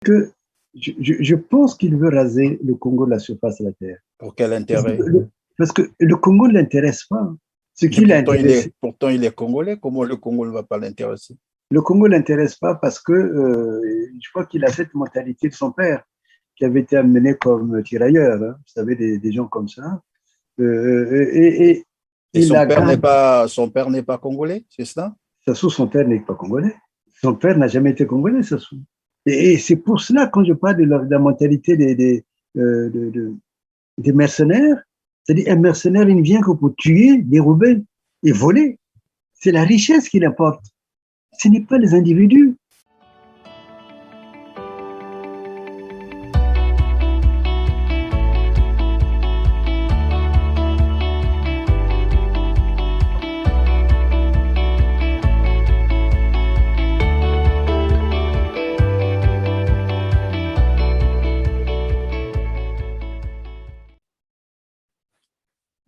que je pense qu'il veut raser le Congo de la surface de la Terre. Pour quel Parce que intérêt? parce que le Congo ne l'intéresse pas. Ce Mais qui l'intéresse, pourtant il est congolais. Comment le Congo ne va pas l'intéresser? le Congo ne l'intéresse pas parce que je crois qu'il a cette mentalité de son père qui avait été amené comme tirailleur. Hein. Vous savez, des gens comme ça. Et Et il a gardé. son père n'est pas congolais, c'est ça? Sassou, son père n'est pas congolais. Son père n'a jamais été congolais, Sassou. Et c'est pour cela, quand je parle de la mentalité des mercenaires, c'est-à-dire un mercenaire, il ne vient que pour tuer, dérober et voler. C'est la richesse qui l'importe. Ce n'est pas les individus.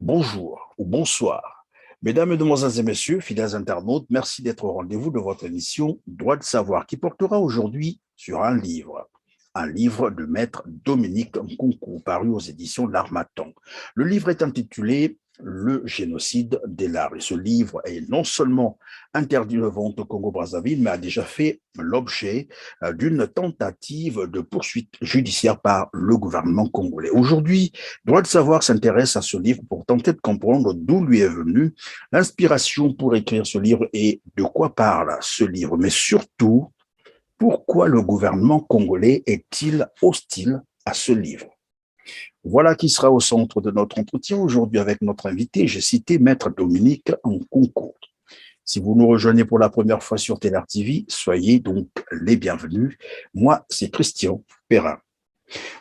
Bonjour ou bonsoir. Mesdames, Mesdemoiselles et Messieurs, fidèles internautes, merci d'être au rendez-vous de votre émission Droit de savoir qui portera aujourd'hui sur un livre de maître Dominique Nkunku, paru aux éditions L'Harmattan. Le livre est intitulé Le génocide des Lars. Et ce livre est non seulement interdit de vente au Congo-Brazzaville, mais a déjà fait l'objet d'une tentative de poursuite judiciaire par le gouvernement congolais. Aujourd'hui, Droit de savoir s'intéresse à ce livre pour tenter de comprendre d'où lui est venue l'inspiration pour écrire ce livre et de quoi parle ce livre, mais surtout, pourquoi le gouvernement congolais est-il hostile à ce livre? Voilà qui sera au centre de notre entretien aujourd'hui avec notre invité. J'ai cité Maître Dominique Nkunku. Si vous nous rejoignez pour la première fois sur TLR TV, soyez donc les bienvenus. Moi, c'est Christian Perrin.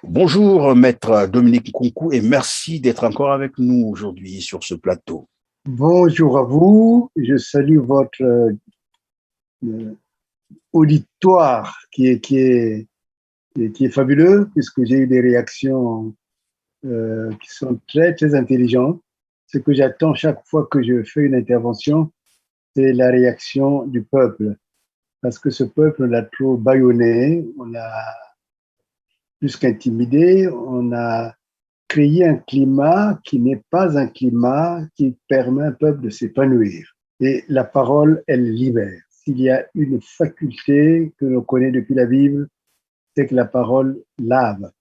Bonjour, Maître Dominique Nkunku, et merci d'être encore avec nous aujourd'hui sur ce plateau. Bonjour à vous. Je salue votre auditoire qui est fabuleux, puisque j'ai eu des réactions qui sont très, très intelligentes. Ce que j'attends chaque fois que je fais une intervention, c'est la réaction du peuple. Parce que ce peuple, on l'a trop bâillonné, on l'a plus qu'intimidé, on a créé un climat qui n'est pas un climat qui permet à un peuple de s'épanouir. Et la parole, elle libère. S'il y a une faculté que l'on connaît depuis la Bible, c'est que la parole lave.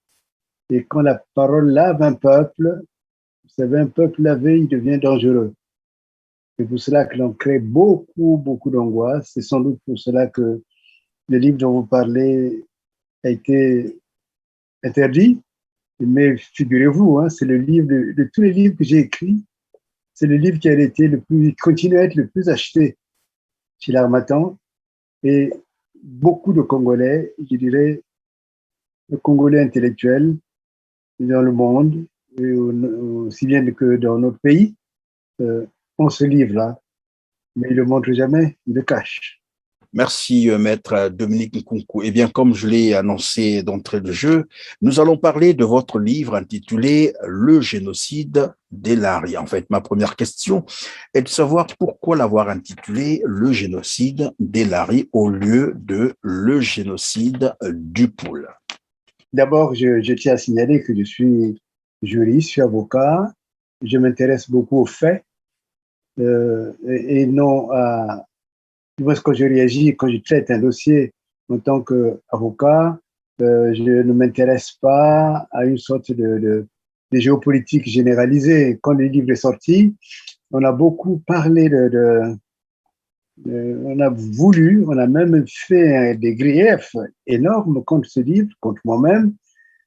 Et quand la parole lave un peuple, vous savez, un peuple lavé, il devient dangereux. C'est pour cela que l'on crée beaucoup, beaucoup d'angoisse. C'est sans doute pour cela que le livre dont vous parlez a été interdit. Mais figurez-vous, hein, c'est le livre de tous les livres que j'ai écrits, c'est le livre qui a été qui continue à être le plus acheté chez l'Harmattan. Et beaucoup de Congolais, je dirais, de Congolais intellectuels dans le monde, et aussi bien que dans notre pays, ont ce livre-là. Mais ils ne le montrent jamais, ils le cachent. Merci, Maître Dominique Nkunku. Eh bien, comme je l'ai annoncé d'entrée de jeu, nous allons parler de votre livre intitulé Le génocide des Lari. En fait, ma première question est de savoir pourquoi l'avoir intitulé Le génocide des Lari au lieu de Le génocide du Poul. D'abord, je tiens à signaler que je suis juriste, je suis avocat, je m'intéresse beaucoup aux faits et non à... Moi, quand je réagis, quand je traite un dossier en tant qu'avocat, je ne m'intéresse pas à une sorte de géopolitique généralisée. Quand le livre est sorti, on a beaucoup parlé on a voulu, on a même fait des griefs énormes contre ce livre, contre moi-même,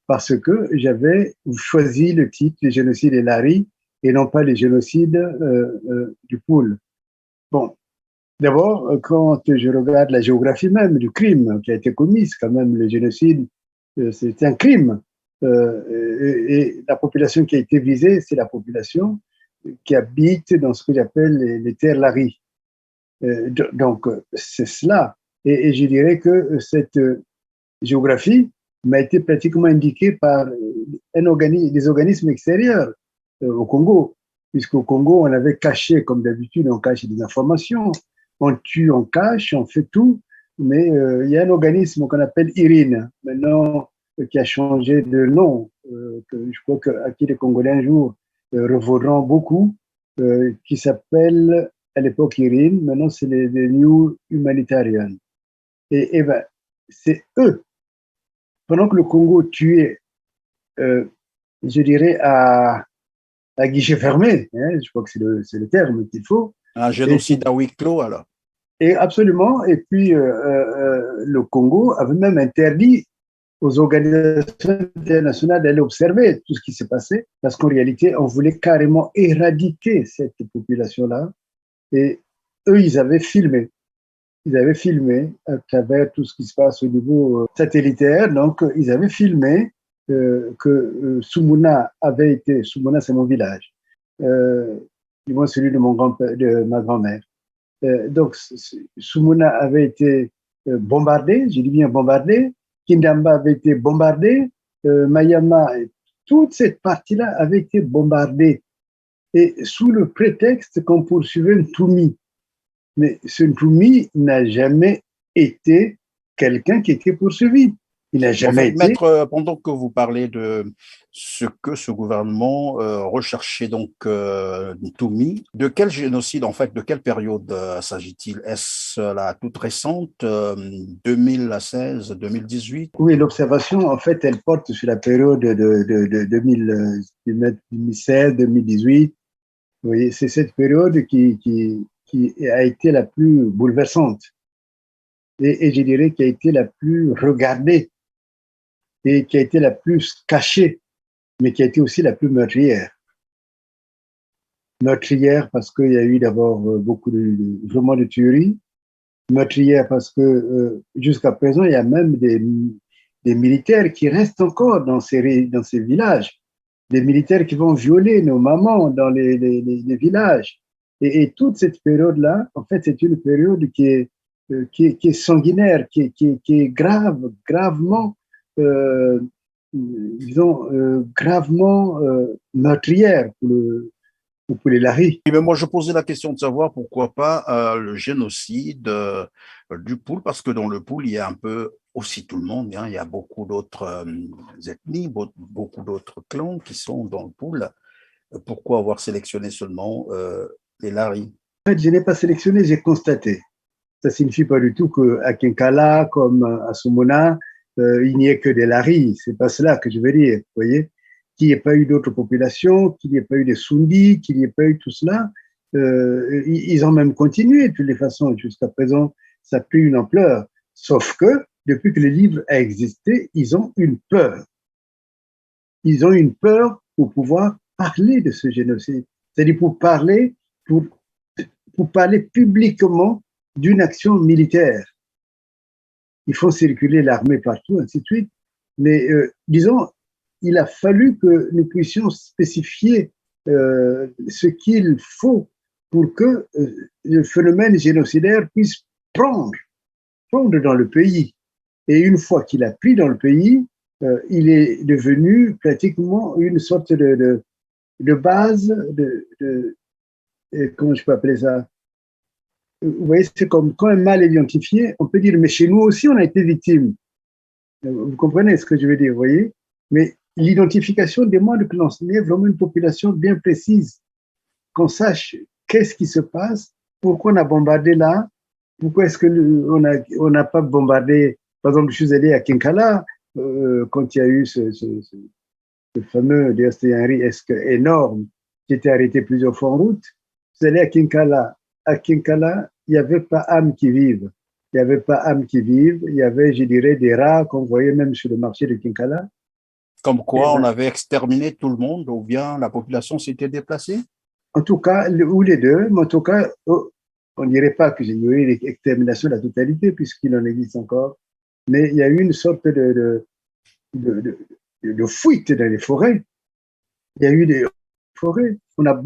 parce que j'avais choisi le titre, le génocide des Lari, et non pas le génocide du Poul. Bon, d'abord, quand je regarde la géographie même du crime qui a été commis, quand même le génocide, c'est un crime. Et la population qui a été visée, c'est la population qui habite dans ce que j'appelle les terres Lari. Donc, c'est cela. Et je dirais que cette géographie m'a été pratiquement indiquée par des organismes extérieurs au Congo, puisqu'au Congo, on avait caché, comme d'habitude, on cache des informations, on tue, on cache, on fait tout, mais il y a un organisme qu'on appelle IRIN, maintenant qui a changé de nom, que je crois à qui les Congolais un jour revaudront beaucoup, qui s'appelle à l'époque IRIN, maintenant c'est les New Humanitarians. Et ben, c'est eux, pendant que le Congo tuait, je dirais, à guichet fermé, hein, je crois que c'est le terme qu'il faut. Un génocide à huis clos, alors. Et absolument, et puis le Congo avait même interdit aux organisations internationales d'aller observer tout ce qui s'est passé, parce qu'en réalité, on voulait carrément éradiquer cette population-là. Et eux, ils avaient filmé. Ils avaient filmé à travers tout ce qui se passe au niveau satellitaire. Donc, ils avaient filmé que Soumouna avait été, Soumouna, c'est mon village, du moins celui de de ma grand-mère. Donc, Soumouna avait été bombardé, je dis bien bombardé, Kindamba avait été bombardé, Mayama, toute cette partie-là avait été bombardée. Et sous le prétexte qu'on poursuivait Ntoumi. Mais ce Ntoumi n'a jamais été quelqu'un qui était poursuivi. Il n'a jamais été. Maître, pendant que vous parlez de ce que ce gouvernement recherchait, donc Ntoumi, de quel génocide, en fait, de quelle période s'agit-il? Est-ce la toute récente, 2016, 2018? Oui, l'observation, en fait, elle porte sur la période de 2016, 2018. Vous voyez, c'est cette période qui a été la plus bouleversante et je dirais qui a été la plus regardée et qui a été la plus cachée, mais qui a été aussi la plus meurtrière. Meurtrière parce qu'il y a eu d'abord beaucoup vraiment de tueries. Meurtrière parce que jusqu'à présent, il y a même des militaires qui restent encore dans ces villages. Des militaires qui vont violer nos mamans dans les villages. Et toute cette période-là, en fait, c'est une période qui est sanguinaire, qui est gravement, disons, gravement meurtrière pour les Laris. Et bien moi, je posais la question de savoir pourquoi pas le génocide du Poul, parce que dans le Poul, il y a un peu aussi tout le monde, hein, il y a beaucoup d'autres ethnies, beaucoup d'autres clans qui sont dans le Poul. Pourquoi avoir sélectionné seulement les Laris? En fait, je n'ai pas sélectionné, j'ai constaté. Ça ne signifie pas du tout qu'à Kinkala, comme à Sumona, il n'y ait que des Laris. Ce n'est pas cela que je veux dire, vous voyez. Qu'il n'y ait pas eu d'autres populations, qu'il n'y ait pas eu des Sundis, qu'il n'y ait pas eu tout cela. Ils ont même continué de toutes les façons. Jusqu'à présent, ça a pris une ampleur. Sauf que, depuis que le livre a existé, ils ont une peur. Ils ont une peur pour pouvoir parler de ce génocide. C'est-à-dire pour parler publiquement d'une action militaire. Il faut circuler l'armée partout, ainsi de suite. Mais disons, il a fallu que nous puissions spécifier ce qu'il faut pour que le phénomène génocidaire puisse prendre dans le pays. Et une fois qu'il a pris dans le pays, il est devenu pratiquement une sorte de base, comment je peux appeler ça? Vous voyez, c'est comme quand un mal est identifié, on peut dire, mais chez nous aussi, on a été victime. Vous comprenez ce que je veux dire, vous voyez? Mais l'identification demande que l'on ait vraiment une population bien précise, qu'on sache qu'est-ce qui se passe, pourquoi on a bombardé là, pourquoi est-ce qu'on n'a pas bombardé, par exemple, je suis allé à Kinkala, quand il y a eu ce fameux, d'ailleurs c'était un risque énorme, qui était arrêté plusieurs fois en route. Je suis allé à Kinkala. À Kinkala, il n'y avait pas âme qui vive. Il n'y avait pas âme qui vive. Il y avait, je dirais, des rats qu'on voyait même sur le marché de Kinkala. Comme quoi, on avait exterminé tout le monde ou bien la population s'était déplacée? En tout cas, ou les deux, mais en tout cas, on ne dirait pas qu'il y a eu l'extermination de la totalité, puisqu'il en existe encore. Mais il y a eu une sorte de fuite dans les forêts. Il y a eu des forêts. On a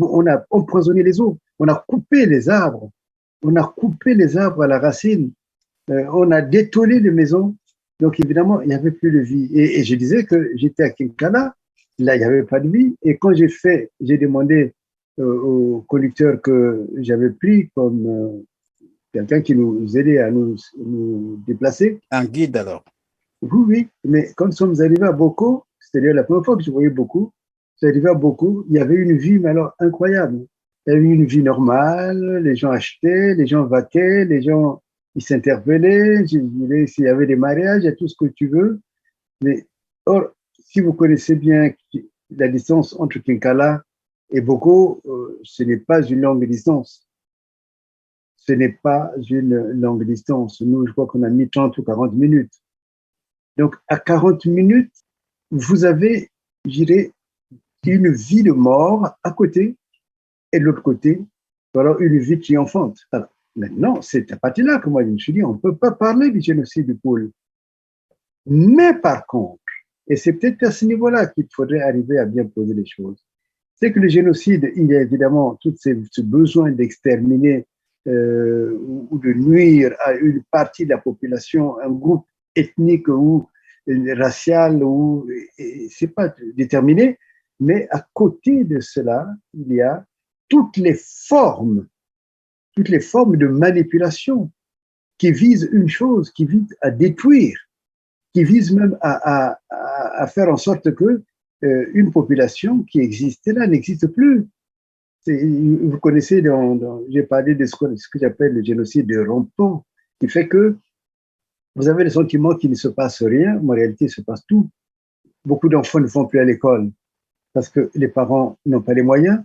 empoisonné les eaux. On a coupé les arbres. On a coupé les arbres à la racine. On a détolé les maisons. Donc, évidemment, il n'y avait plus de vie. Et je disais que j'étais à Kinkala. Là, il n'y avait pas de vie. Et quand j'ai demandé au conducteur que j'avais pris comme quelqu'un qui nous aidait à nous déplacer. Un guide alors. Oui, oui, mais quand nous sommes arrivés à Boko, c'est-à-dire la première fois que je voyais Boko, je suis arrivé à Boko, il y avait une vie, mais alors incroyable. Il y avait une vie normale, les gens achetaient, les gens vaquaient, les gens, ils s'interpellaient, je dirais, s'il y avait des mariages, il y a tout ce que tu veux. Mais, or, si vous connaissez bien la distance entre Kinkala et Boko, ce n'est pas une longue distance. Ce n'est pas une longue distance. Nous, je crois qu'on a mis 30 ou 40 minutes. Donc, à 40 minutes, vous avez, je dirais, une vie de mort à côté et de l'autre côté, alors une vie qui enfante. Alors, maintenant, c'est à partir de là que moi, je me suis dit, on ne peut pas parler du génocide du pôle. Mais par contre, et c'est peut-être à ce niveau-là qu'il faudrait arriver à bien poser les choses, c'est que le génocide, il y a évidemment tout ce besoin d'exterminer ou de nuire à une partie de la population, un groupe ethnique ou racial, ou c'est pas déterminé, mais à côté de cela, il y a toutes les formes de manipulation qui visent une chose, qui visent à détruire, qui visent même à faire en sorte que une population qui existait là n'existe plus. Vous connaissez, j'ai parlé de ce que j'appelle le génocide de rampant, qui fait que vous avez le sentiment qu'il ne se passe rien, mais en réalité, il se passe tout. Beaucoup d'enfants ne vont plus à l'école parce que les parents n'ont pas les moyens.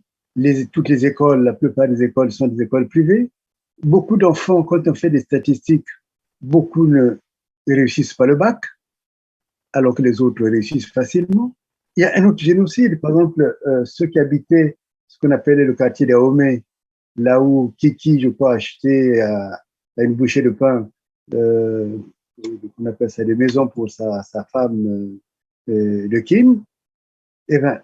Toutes les écoles, la plupart des écoles sont des écoles privées. Beaucoup d'enfants, quand on fait des statistiques, beaucoup ne réussissent pas le bac, alors que les autres réussissent facilement. Il y a un autre génocide, par exemple, ceux qui habitaient ce qu'on appelait le quartier d'Ahomey, là où Kiki, je crois, achetait à une bouchée de pain, on appelle ça des maisons pour sa femme de Kim. Eh bien,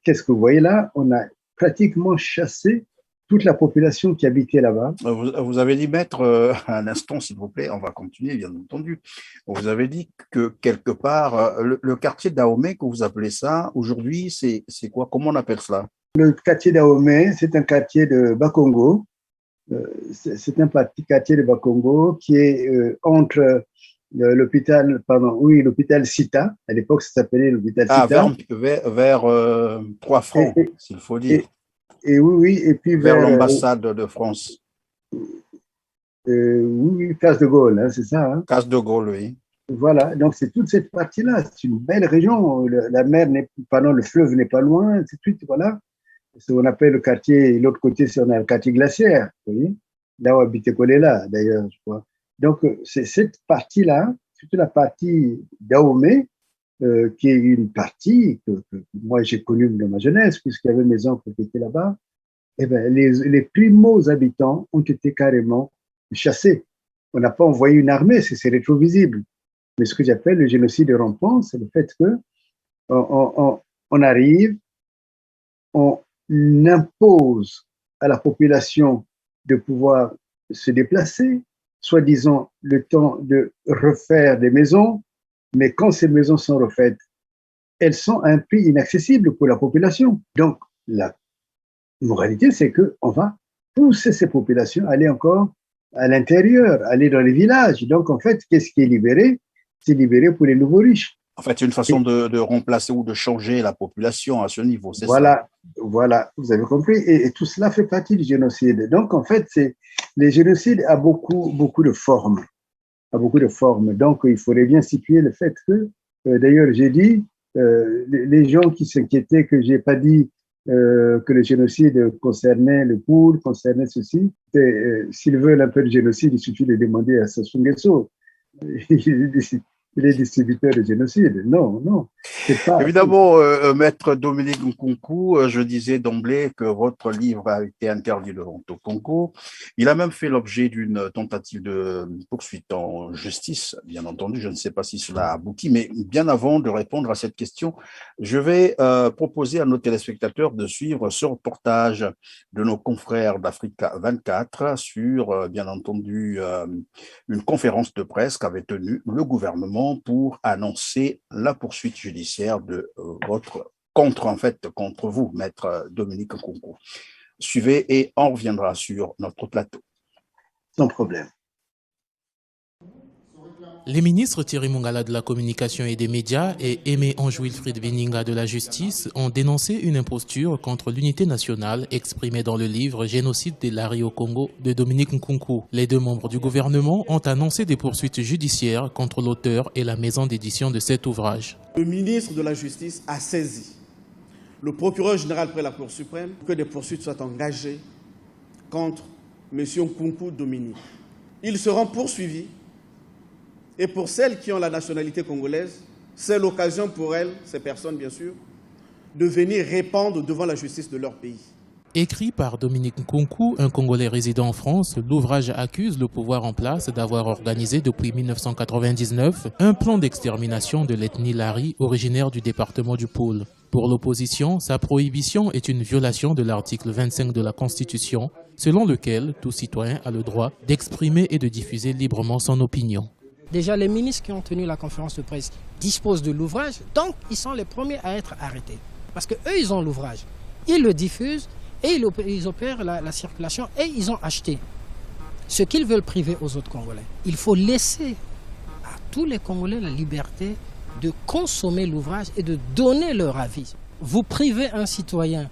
qu'est-ce que vous voyez là? On a pratiquement chassé toute la population qui habitait là-bas. Vous avez dit, maître, un instant, s'il vous plaît, on va continuer, bien entendu. Vous avez dit que quelque part, le quartier d'Ahomey, que vous appelez ça, aujourd'hui, c'est quoi? Comment on appelle cela? Le quartier d'Ahomey, c'est un quartier de Bakongo. C'est un petit quartier de Bakongo qui est entre l'hôpital Sita. À l'époque, ça s'appelait l'hôpital Sita. Vers 3 francs, s'il faut dire. Et oui, et puis vers l'ambassade de France. Oui, Place de Gaulle, hein, c'est ça. Hein. Place de Gaulle, oui. Voilà, donc c'est toute cette partie-là. C'est une belle région. La mer n'est pas loin, le fleuve n'est pas loin, etc. Voilà. C'est ce qu'on appelle le quartier, l'autre côté, c'est le quartier glaciaire, vous voyez, là où habitait Kolela, d'ailleurs, je crois. Donc, c'est cette partie-là, surtout la partie d'Ahomey, qui est une partie que moi j'ai connue dans ma jeunesse, puisqu'il y avait mes oncles qui étaient là-bas. Eh bien, les primos habitants ont été carrément chassés. On n'a pas envoyé une armée, c'est rétrovisible. Mais ce que j'appelle le génocide rampant, c'est le fait que on arrive, on impose à la population de pouvoir se déplacer, soi-disant le temps de refaire des maisons, mais quand ces maisons sont refaites, elles sont à un prix inaccessible pour la population. Donc, la moralité, c'est qu'on va pousser ces populations à aller encore à l'intérieur, aller dans les villages. Donc, en fait, qu'est-ce qui est libéré? C'est libéré pour les nouveaux riches. En fait, c'est une façon de remplacer ou de changer la population à ce niveau, c'est ça? Voilà, vous avez compris. Et tout cela fait partie du génocide. Donc, en fait, les génocides a beaucoup de formes. Donc, il faudrait bien situer le fait que, d'ailleurs, j'ai dit, les gens qui s'inquiétaient que je n'ai pas dit que le génocide concernait le Poul, concernait ceci, s'ils veulent un peu de génocide, il suffit de demander à Sassou Nguesso. Il est distributeur de génocide. Non. Pas, évidemment, maître Dominique Nkunku, je disais d'emblée que votre livre a été interdit devant au Congo. Il a même fait l'objet d'une tentative de poursuite en justice, bien entendu. Je ne sais pas si cela a abouti, mais bien avant de répondre à cette question, je vais proposer à nos téléspectateurs de suivre ce reportage de nos confrères d'Africa 24 sur, bien entendu, une conférence de presse qu'avait tenue le gouvernement pour annoncer la poursuite judiciaire de contre vous, maître Dominique Nkunku. Suivez et on reviendra sur notre plateau. sans problème. Les ministres Thierry Mongala de la Communication et des Médias et Aimé Ange-Wilfried Bininga de la Justice ont dénoncé une imposture contre l'unité nationale exprimée dans le livre Génocide des Lari au Congo de Dominique Nkunku. Les deux membres du gouvernement ont annoncé des poursuites judiciaires contre l'auteur et la maison d'édition de cet ouvrage. Le ministre de la Justice a saisi le procureur général près la Cour suprême que des poursuites soient engagées contre M. Nkunku Dominique. Ils seront poursuivis. Et pour celles qui ont la nationalité congolaise, c'est l'occasion pour elles, ces personnes bien sûr, de venir répondre devant la justice de leur pays. Écrit par Dominique Nkunku, un Congolais résidant en France, l'ouvrage accuse le pouvoir en place d'avoir organisé depuis 1999 un plan d'extermination de l'ethnie Lari originaire du département du Pôle. Pour l'opposition, sa prohibition est une violation de l'article 25 de la Constitution, selon lequel tout citoyen a le droit d'exprimer et de diffuser librement son opinion. Déjà, les ministres qui ont tenu la conférence de presse disposent de l'ouvrage, donc ils sont les premiers à être arrêtés. Parce qu'eux, ils ont l'ouvrage. Ils le diffusent et ils opèrent la circulation et ils ont acheté ce qu'ils veulent priver aux autres Congolais. Il faut laisser à tous les Congolais la liberté de consommer l'ouvrage et de donner leur avis. Vous privez un citoyen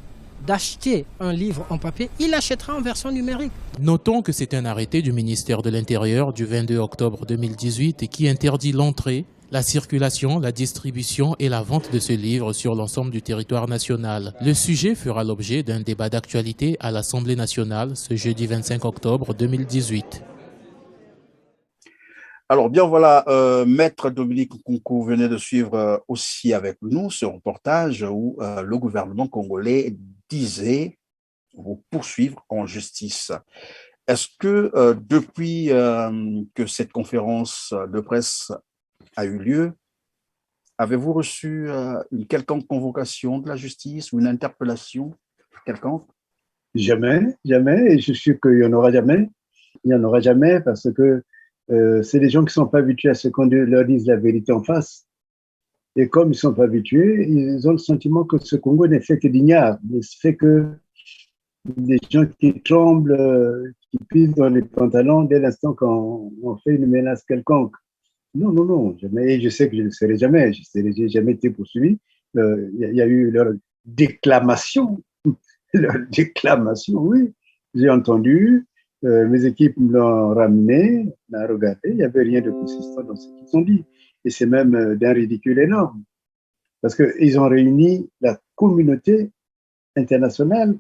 d'acheter un livre en papier, il l'achètera en version numérique. Notons que c'est un arrêté du ministère de l'Intérieur du 22 octobre 2018 qui interdit l'entrée, la circulation, la distribution et la vente de ce livre sur l'ensemble du territoire national. Le sujet fera l'objet d'un débat d'actualité à l'Assemblée nationale ce jeudi 25 octobre 2018. Alors bien voilà, Maître Dominique Nkunku venait de suivre aussi avec nous ce reportage où le gouvernement congolais disait vous poursuivre en justice. Est-ce que depuis que cette conférence de presse a eu lieu, avez-vous reçu une quelconque convocation de la justice ou une interpellation quelconque? Jamais, jamais, et je suis sûr qu'il n'y en aura jamais. Il n'y en aura jamais parce que c'est des gens qui ne sont pas habitués à ce qu'on leur dise la vérité en face. Et comme ils ne sont pas habitués, ils ont le sentiment que ce Congo n'est fait que d'ignards, n'est fait que des gens qui tremblent, qui pissent dans les pantalons dès l'instant quand on fait une menace quelconque. Non, non, non, jamais. Et je sais que je ne le serai jamais. Je n'ai jamais été poursuivi. Il y a eu leur déclamation. Leur déclamation, oui. J'ai entendu. Mes équipes me l'ont ramené, l'ont regardé. Il n'y avait rien de consistant dans ce qu'ils ont dit. Et c'est même d'un ridicule énorme. Parce qu'ils ont réuni la communauté internationale,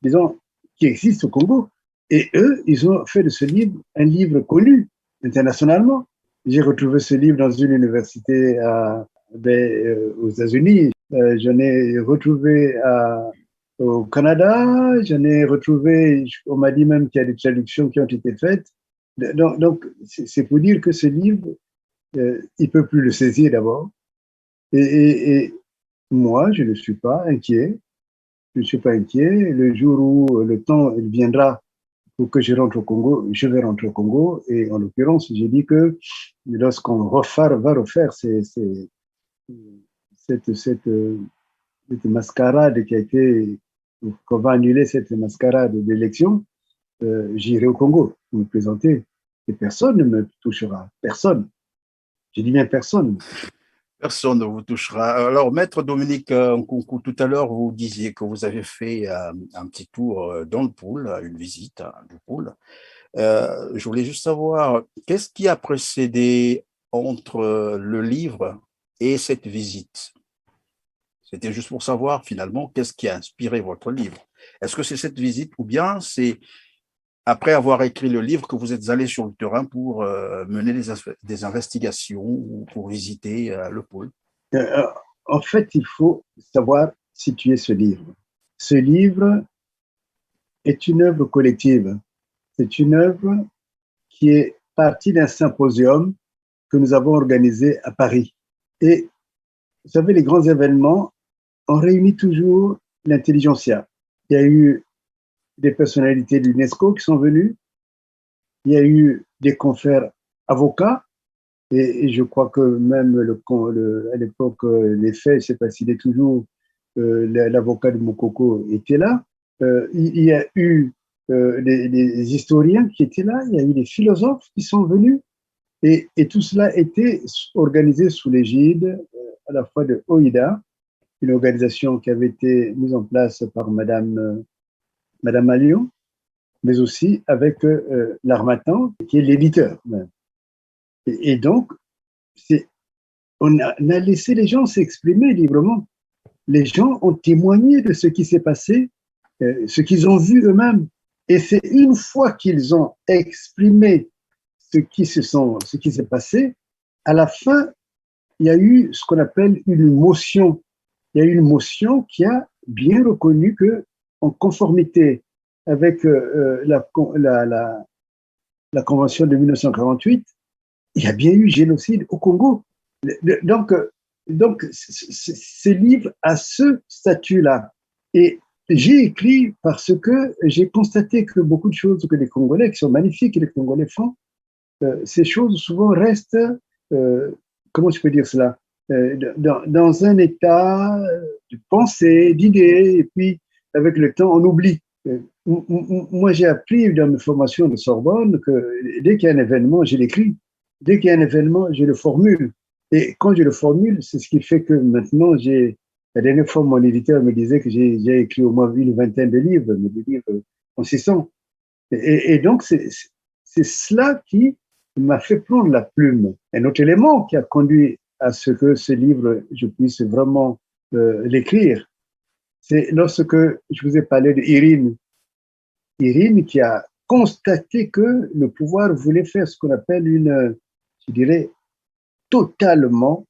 disons, qui existe au Congo. Et eux, ils ont fait de ce livre un livre connu internationalement. J'ai retrouvé ce livre dans une université aux États-Unis. J'en ai retrouvé au Canada. J'en ai retrouvé, on m'a dit même qu'il y a des traductions qui ont été faites. Donc c'est pour dire que ce livre, il ne peut plus le saisir d'abord. Et moi, je ne suis pas inquiet. Je ne suis pas inquiet. Le jour où le temps viendra pour que je rentre au Congo, je vais rentrer au Congo. Et en l'occurrence, j'ai dit que lorsqu'on va refaire cette mascarade qui a été, qu'on va annuler cette mascarade d'élection, j'irai au Congo pour me présenter. Et personne ne me touchera. Personne. Je dis bien personne. Personne ne vous touchera. Alors, Maître Dominique Nkunku, tout à l'heure, vous disiez que vous avez fait un petit tour dans le pôle, une visite du pôle. Je voulais juste savoir, qu'est-ce qui a précédé entre le livre et cette visite? C'était juste pour savoir, finalement, qu'est-ce qui a inspiré votre livre? Est-ce que c'est cette visite ou bien c'est après avoir écrit le livre que vous êtes allé sur le terrain pour mener des investigations ou pour visiter le pôle? En fait, il faut savoir situer ce livre. Ce livre est une œuvre collective. C'est une œuvre qui est partie d'un symposium que nous avons organisé à Paris. Et vous savez, les grands événements, on réunit toujours l'intelligentsia. Il y a eu des personnalités de l'UNESCO qui sont venues. Il y a eu des confrères avocats. Et je crois que même à l'époque, les faits, je ne sais pas s'il est toujours, l'avocat de Mokoko était là. Il y a eu des historiens qui étaient là, il y a eu des philosophes qui sont venus, et tout cela était organisé sous l'égide à la fois de OIDA, une organisation qui avait été mise en place par Madame Alliot, mais aussi avec l'Harmattan, qui est l'éditeur. Et donc, on a laissé les gens s'exprimer librement. Les gens ont témoigné de ce qui s'est passé, ce qu'ils ont vu eux-mêmes. Et c'est une fois qu'ils ont exprimé ce qui s'est passé, à la fin, il y a eu ce qu'on appelle une motion. Il y a eu une motion qui a bien reconnu que, en conformité avec la Convention de 1948, il y a bien eu génocide au Congo. Donc ce livre a ce statut-là. Et j'ai écrit parce que j'ai constaté que beaucoup de choses que les Congolais, qui sont magnifiques, que les Congolais font, ces choses souvent restent, comment je peux dire cela, dans un état de pensée, d'idées, et puis avec le temps, on oublie. Moi, j'ai appris dans mes formations de Sorbonne que dès qu'il y a un événement, je l'écris. Dès qu'il y a un événement, je le formule. Et quand je le formule, c'est ce qui fait que maintenant, la dernière fois, mon éditeur me disait que j'ai écrit au moins une vingtaine de livres, mais des livres consistants. Et donc, c'est cela qui m'a fait prendre la plume. Un autre élément qui a conduit à ce que ce livre, je puisse vraiment l'écrire, c'est lorsque je vous ai parlé d'Irine. Irine qui a constaté que le pouvoir voulait faire ce qu'on appelle je dirais, totalement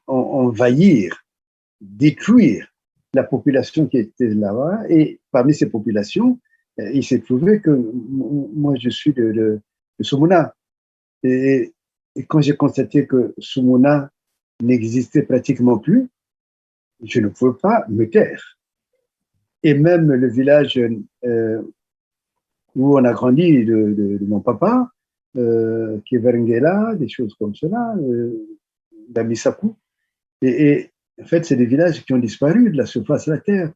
envahir, détruire la population qui était là-bas. Et parmi ces populations, il s'est trouvé que moi, je suis de Soumouna. Et quand j'ai constaté que Soumouna n'existait pratiquement plus, je ne pouvais pas me taire. Et même le village où on a grandi de mon papa, qui est Verngela, des choses comme cela, d'Amisakou. Et en fait, c'est des villages qui ont disparu de la surface de la Terre.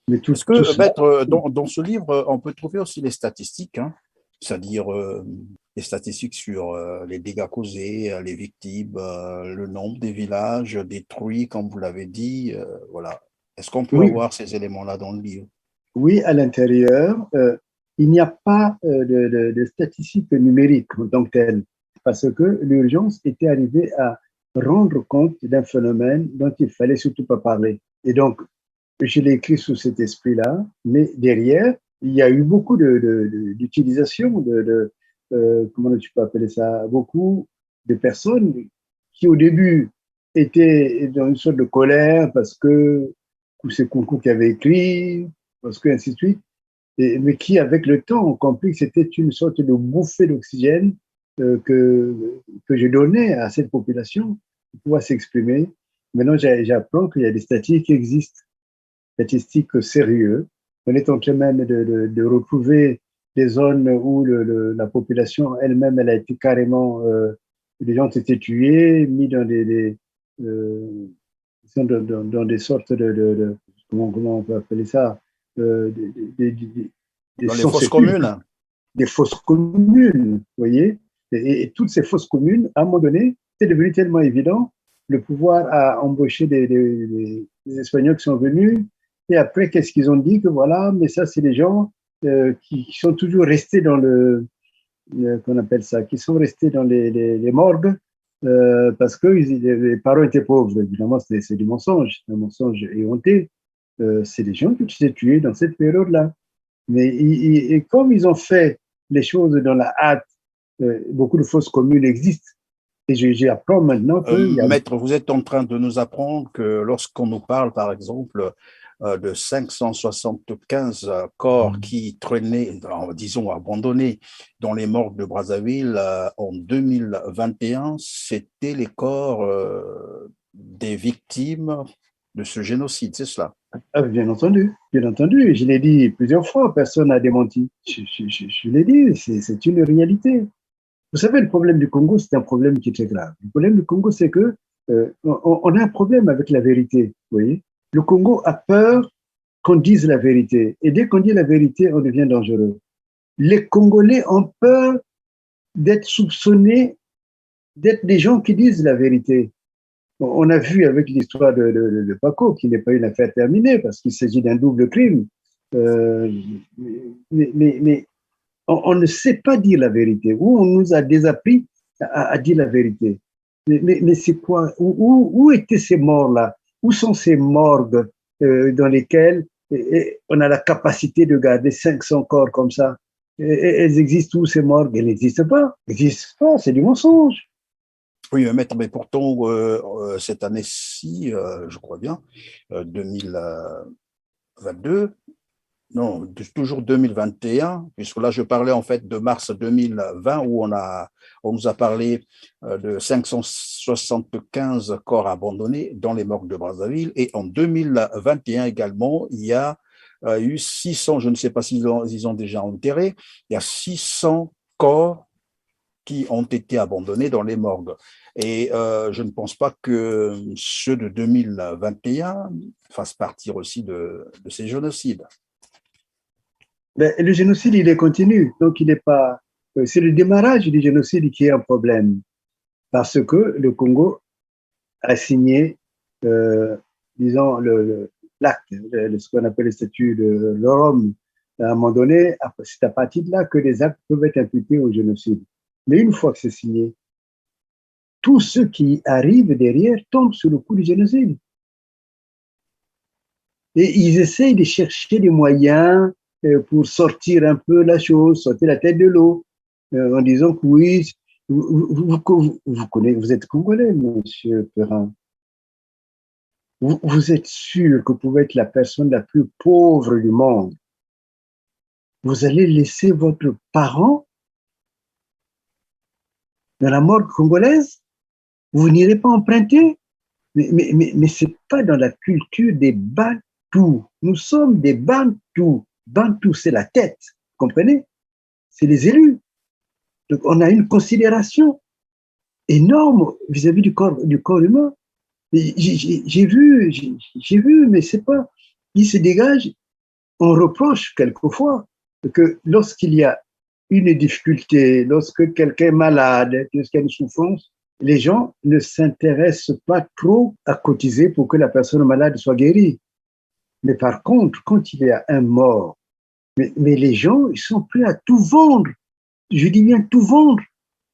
Mais est-ce que, Maître, dans ce livre, on peut trouver aussi les statistiques, hein, c'est-à-dire les statistiques sur les dégâts causés, les victimes, le nombre des villages détruits, comme vous l'avez dit, voilà. Est-ce qu'on peut avoir ces éléments-là dans le livre? Oui, à l'intérieur, il n'y a pas de statistiques numériques en tant que telles, parce que l'urgence était arrivée à rendre compte d'un phénomène dont il fallait surtout pas parler. Et donc, je l'ai écrit sous cet esprit-là, mais derrière, il y a eu beaucoup d'utilisation comment tu peux appeler ça, beaucoup de personnes qui au début étaient dans une sorte de colère parce que c'est Kunku qui avait écrit, parce que ainsi de suite, mais qui avec le temps ont compris que c'était une sorte de bouffée d'oxygène que je donnais à cette population pour pouvoir s'exprimer. Maintenant, j'apprends qu'il y a des statistiques qui existent, statistiques sérieuses. On est en train même de retrouver des zones où la population elle-même, elle a été carrément, les gens ont été tués, mis dans dans des sortes comment on peut appeler ça, dans les fosses communes. Des fosses communes, vous voyez. Et toutes ces fosses communes, à un moment donné, c'est devenu tellement évident. Le pouvoir a embauché des Espagnols qui sont venus. Et après, qu'est-ce qu'ils ont dit? Que voilà, mais ça, c'est des gens qui sont toujours restés dans qu'on appelle ça, qui sont restés dans les morgues parce que les parents étaient pauvres. Évidemment, c'est du mensonge, un mensonge éhonté. C'est des gens qui ont été tués dans cette période-là. Mais et comme ils ont fait les choses dans la hâte, beaucoup de fosses communes existent. Et j'apprends maintenant que… Maître, vous êtes en train de nous apprendre que lorsqu'on nous parle, par exemple, de 575 corps qui traînaient, disons, abandonnés dans les morgues de Brazzaville en 2021, c'était les corps des victimes de ce génocide, c'est cela? Ah, bien entendu, je l'ai dit plusieurs fois, personne n'a démenti. Je l'ai dit, c'est une réalité. Vous savez, le problème du Congo, c'est un problème qui est très grave. Le problème du Congo, c'est que on a un problème avec la vérité, vous voyez. Le Congo a peur qu'on dise la vérité. Et dès qu'on dit la vérité, on devient dangereux. Les Congolais ont peur d'être soupçonnés d'être des gens qui disent la vérité. On a vu avec l'histoire de Paco, qui n'est pas une affaire terminée parce qu'il s'agit d'un double crime. Mais on ne sait pas dire la vérité, ou on nous a désappris à dire la vérité. Mais c'est quoi? Où étaient ces morts-là? Où sont ces morgues dans lesquelles on a la capacité de garder 500 corps comme ça? Elles existent où, ces morgues? Elles n'existent pas. Elles n'existent pas, c'est du mensonge. Oui, maître, mais pourtant, cette année-ci, je crois bien, 2022, non, toujours 2021, puisque là, je parlais en fait de mars 2020, où on nous a parlé de 575 corps abandonnés dans les morgues de Brazzaville. Et en 2021 également, il y a eu 600, je ne sais pas s'ils ont déjà enterré, il y a 600 corps qui ont été abandonnés dans les morgues. Et je ne pense pas que ceux de 2021 fassent partie aussi de ces génocides. Mais le génocide, il est continu. Donc, il n'est pas. C'est le démarrage du génocide qui est un problème. Parce que le Congo a signé, disons, l'acte, ce qu'on appelle le statut de Rome. À un moment donné, c'est à partir de là que les actes peuvent être imputés au génocide. Mais une fois que c'est signé, tous ceux qui arrivent derrière tombent sous le coup du génocide. Et ils essayent de chercher des moyens pour sortir un peu la chose, sortir la tête de l'eau, en disant que oui, vous êtes Congolais, monsieur Perrin. Vous êtes sûr que vous pouvez être la personne la plus pauvre du monde. Vous allez laisser votre parent dans la morgue congolaise? Vous n'irez pas emprunter? Mais ce n'est pas dans la culture des Bantous. Nous sommes des Bantous. Bantou, c'est la tête, vous comprenez? C'est les élus. Donc, on a une considération énorme vis-à-vis du corps humain. J'ai vu, mais c'est pas. Il se dégage. On reproche quelquefois que lorsqu'il y a une difficulté, lorsque quelqu'un est malade, lorsqu'il y a une souffrance, les gens ne s'intéressent pas trop à cotiser pour que la personne malade soit guérie. Mais par contre, quand il y a un mort, mais les gens, ils sont prêts à tout vendre. Je dis bien tout vendre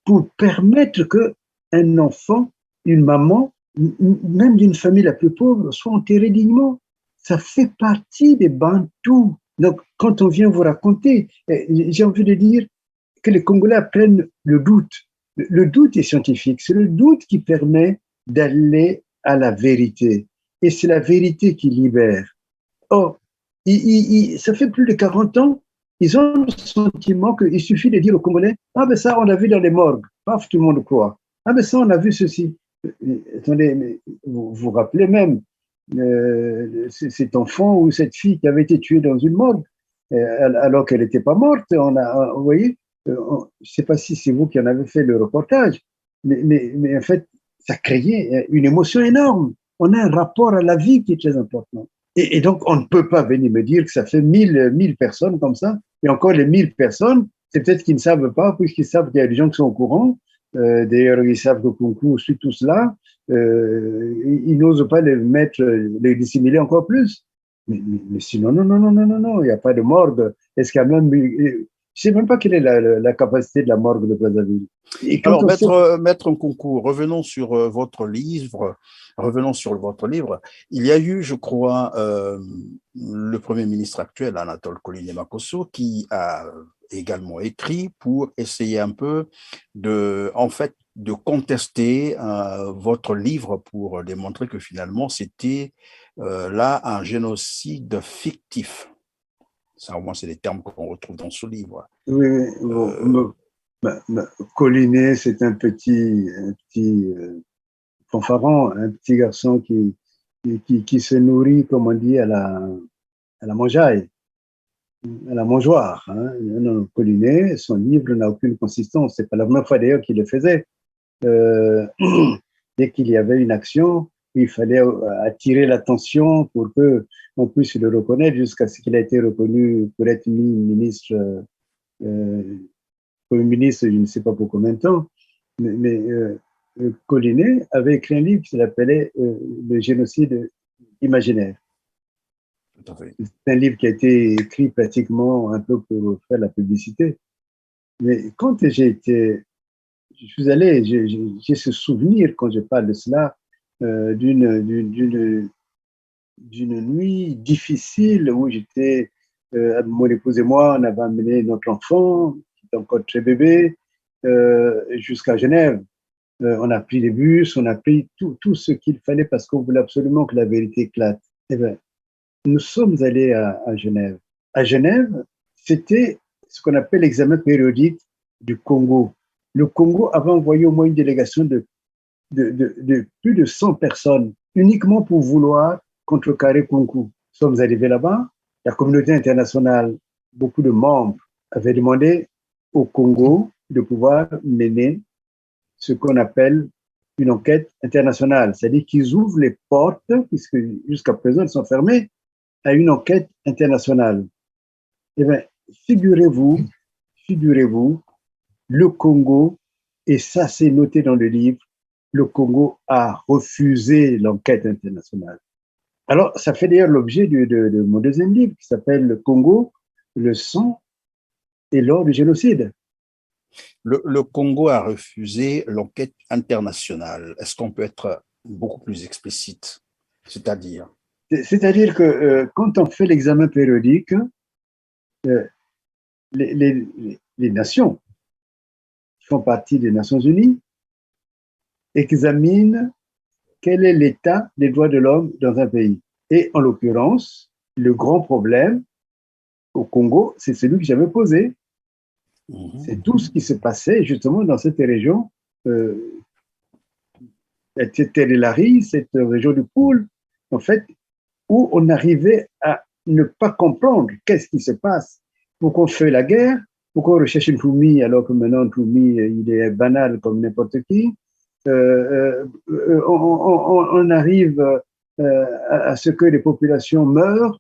pour permettre qu'un enfant, une maman, même d'une famille la plus pauvre, soit enterré dignement. Ça fait partie des Bantous. Donc, quand on vient vous raconter, j'ai envie de dire que les Congolais apprennent le doute. Le doute est scientifique. C'est le doute qui permet d'aller à la vérité. Et c'est la vérité qui libère. Or, ça fait plus de 40 ans, ils ont le sentiment qu'il suffit de dire aux Congolais « Ah ben ça, on l'a vu dans les morgues. » Paf, tout le monde croit. « Ah ben ça, on a vu ceci. » Attendez, mais vous vous rappelez même cet enfant ou cette fille qui avait été tuée dans une morgue alors qu'elle n'était pas morte. Vous voyez, je ne sais pas si c'est vous qui en avez fait le reportage, mais en fait, ça créait une émotion énorme. On a un rapport à la vie qui est très important. Et donc, on ne peut pas venir me dire que ça fait 1000 personnes comme ça. Et encore, les 1000 personnes, c'est peut-être qu'ils ne savent pas, puisqu'ils savent qu'il y a des gens qui sont au courant. D'ailleurs, ils savent que Kunku suit tout cela. Ils n'osent pas les dissimuler encore plus. Mais sinon, non, il n'y a pas de morgue. Est-ce qu'il y a même... Je ne sais même pas quelle est la capacité de la morgue de Brazzaville. Alors, Maître Nkunku, revenons sur votre livre. Il y a eu, je crois, le Premier ministre actuel, Anatole Koliné-Makosso, qui a également écrit pour essayer un peu de contester votre livre pour démontrer que finalement, c'était là un génocide fictif. Ça, au moins, c'est des termes qu'on retrouve dans ce livre. Oui, Collinet, c'est un petit fanfaron, un petit garçon qui se nourrit, comme on dit, à la mangeaille, à la mangeoire. Hein. Non, Collinet, son livre n'a aucune consistance. C'est pas la première fois d'ailleurs qu'il le faisait. Dès qu'il y avait une action, il fallait attirer l'attention pour qu'on puisse le reconnaître jusqu'à ce qu'il ait été reconnu pour être ministre, Premier ministre, je ne sais pas pour combien de temps, mais Collinet avait écrit un livre qui s'appelait Le génocide imaginaire. C'est un livre qui a été écrit pratiquement un peu pour faire la publicité. Mais quand je suis allé, j'ai ce souvenir quand je parle de cela, d'une nuit difficile où j'étais, mon épouse et moi, on avait amené notre enfant, qui était encore très bébé, jusqu'à Genève. On a pris les bus, on a pris tout ce qu'il fallait parce qu'on voulait absolument que la vérité éclate. Eh bien, nous sommes allés à Genève. À Genève, c'était ce qu'on appelle l'examen périodique du Congo. Le Congo avait envoyé au moins une délégation de plus de 100 personnes, uniquement pour vouloir contrecarrer Kunku. Nous sommes arrivés là-bas, la communauté internationale, beaucoup de membres avaient demandé au Congo de pouvoir mener ce qu'on appelle une enquête internationale, c'est-à-dire qu'ils ouvrent les portes, puisque jusqu'à présent elles sont fermées, à une enquête internationale. Eh bien, figurez-vous, le Congo, et ça c'est noté dans le livre, le Congo a refusé l'enquête internationale. Alors, ça fait d'ailleurs l'objet de mon deuxième livre qui s'appelle Le Congo, le sang et l'or du génocide. Le Congo a refusé l'enquête internationale. Est-ce qu'on peut être beaucoup plus explicite? C'est-à-dire que quand on fait l'examen périodique, les nations qui font partie des Nations Unies examinent quel est l'état des droits de l'homme dans un pays. Et en l'occurrence, le grand problème au Congo, c'est celui que j'avais posé. C'est tout ce qui se passait justement dans cette région, Terre-et-Lari, cette région du Poul, en fait, où on arrivait à ne pas comprendre qu'est-ce qui se passe, pourquoi on fait la guerre, pourquoi on recherche une Toumi alors que maintenant une Toumi, il est banal comme n'importe qui. On arrive à ce que les populations meurent,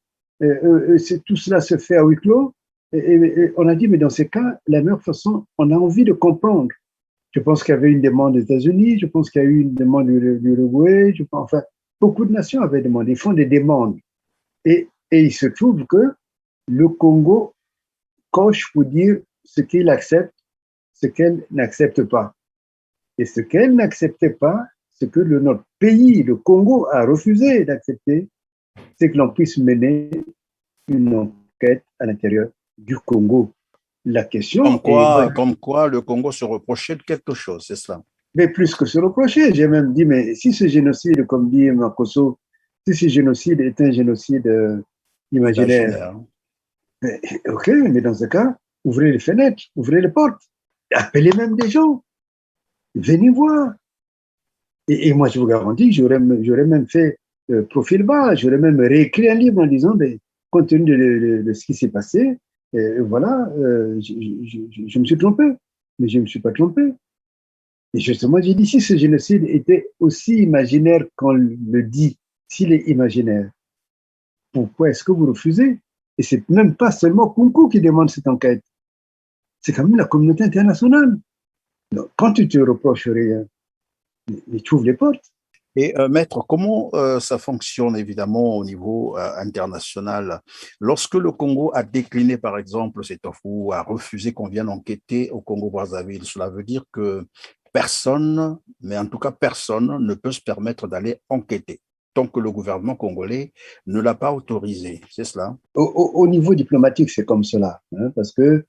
tout cela se fait à huis clos. Et on a dit, mais dans ces cas, la meilleure façon, on a envie de comprendre. Je pense qu'il y avait une demande des États-Unis, je pense qu'il y a eu une demande du Uruguay, enfin, beaucoup de nations avaient demandé, ils font des demandes. Et il se trouve que le Congo coche pour dire ce qu'il accepte, ce qu'elle n'accepte pas. Et ce qu'elle n'acceptait pas, ce que notre pays, le Congo, a refusé d'accepter, c'est que l'on puisse mener une enquête à l'intérieur du Congo. La question comme quoi le Congo se reprochait de quelque chose, c'est cela? Mais plus que se reprocher, j'ai même dit, mais si ce génocide, comme dit Makoso, si ce génocide est un génocide imaginaire, ok, mais dans ce cas, ouvrez les fenêtres, ouvrez les portes, appelez même des gens, venez voir. Et moi, je vous garantis que j'aurais même fait profil bas, j'aurais même réécrit un livre en disant, mais, compte tenu de ce qui s'est passé, voilà, je me suis trompé, mais je ne me suis pas trompé. Et justement, j'ai dit, si ce génocide était aussi imaginaire qu'on le dit, s'il est imaginaire, pourquoi est-ce que vous refusez? Et c'est même pas seulement Kunku qui demande cette enquête, c'est quand même la communauté internationale. Donc, quand tu te reproches rien, mais tu ouvres les portes. Et maître, comment ça fonctionne évidemment au niveau international? Lorsque le Congo a décliné, par exemple, cette offre ou a refusé qu'on vienne enquêter au Congo-Brazzaville, cela veut dire que personne, mais en tout cas personne, ne peut se permettre d'aller enquêter tant que le gouvernement congolais ne l'a pas autorisé, c'est cela? Au niveau diplomatique, c'est comme cela, hein, parce que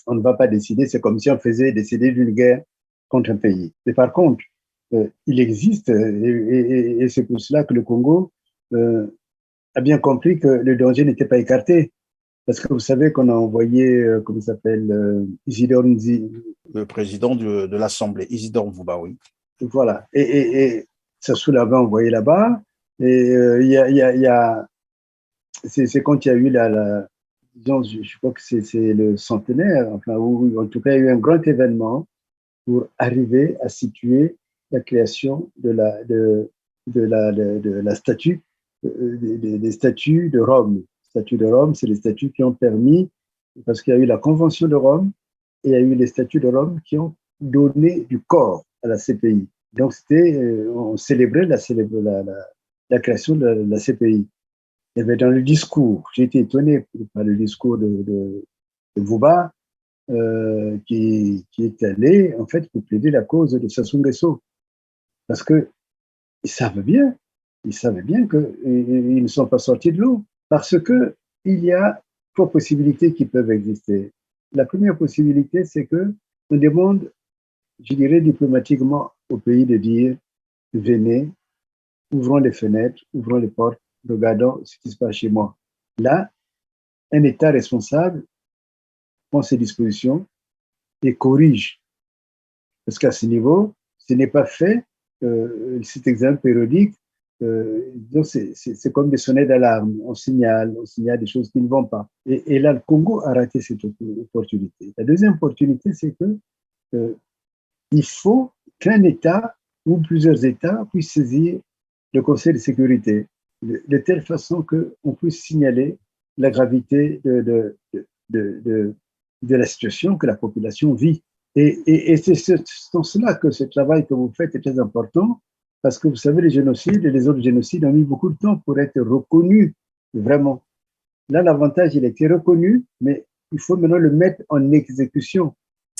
on ne va pas décider, c'est comme si on faisait décider d'une guerre contre un pays. Mais par contre, il existe, et c'est pour cela que le Congo a bien compris que le danger n'était pas écarté. Parce que vous savez qu'on a envoyé, comment il s'appelle, Isidore Nzi. Le président de l'Assemblée, Isidore Mvuba, oui. Voilà. Et Sassou l'avait envoyé là-bas. Et c'est quand il y a eu disons, je crois que c'est le centenaire, enfin, où en tout cas il y a eu un grand événement pour arriver à situer la création de de la statue, des statuts de Rome. Les statuts de Rome, c'est les statuts qui ont permis, parce qu'il y a eu la Convention de Rome et il y a eu les statuts de Rome qui ont donné du corps à la CPI. Donc, on célébrait la création de la CPI. Et bien, dans le discours, j'ai été étonné par le discours de Vouba, qui est allé, en fait, pour plaider la cause de Sassou Nguesso. Parce qu'ils savaient bien qu'ils ne sont pas sortis de l'eau. Parce qu'il y a trois possibilités qui peuvent exister. La première possibilité, c'est qu'on demande, je dirais diplomatiquement, au pays de dire, venez, ouvrons les fenêtres, ouvrons les portes, regardons ce qui se passe chez moi. Là, un État responsable prend ses dispositions et corrige. Parce qu'à ce niveau, ce n'est pas fait. Cet exemple périodique, c'est comme des sonnets d'alarme. On signale des choses qui ne vont pas. Et là, le Congo a raté cette opportunité. La deuxième opportunité, c'est que il faut qu'un État ou plusieurs États puissent saisir le Conseil de sécurité de telle façon qu'on puisse signaler la gravité de la situation que la population vit. Et c'est dans cela que ce travail que vous faites est très important, parce que vous savez, les génocides et les autres génocides ont mis beaucoup de temps pour être reconnus, vraiment. Là, l'avantage, il a été reconnu, mais il faut maintenant le mettre en exécution.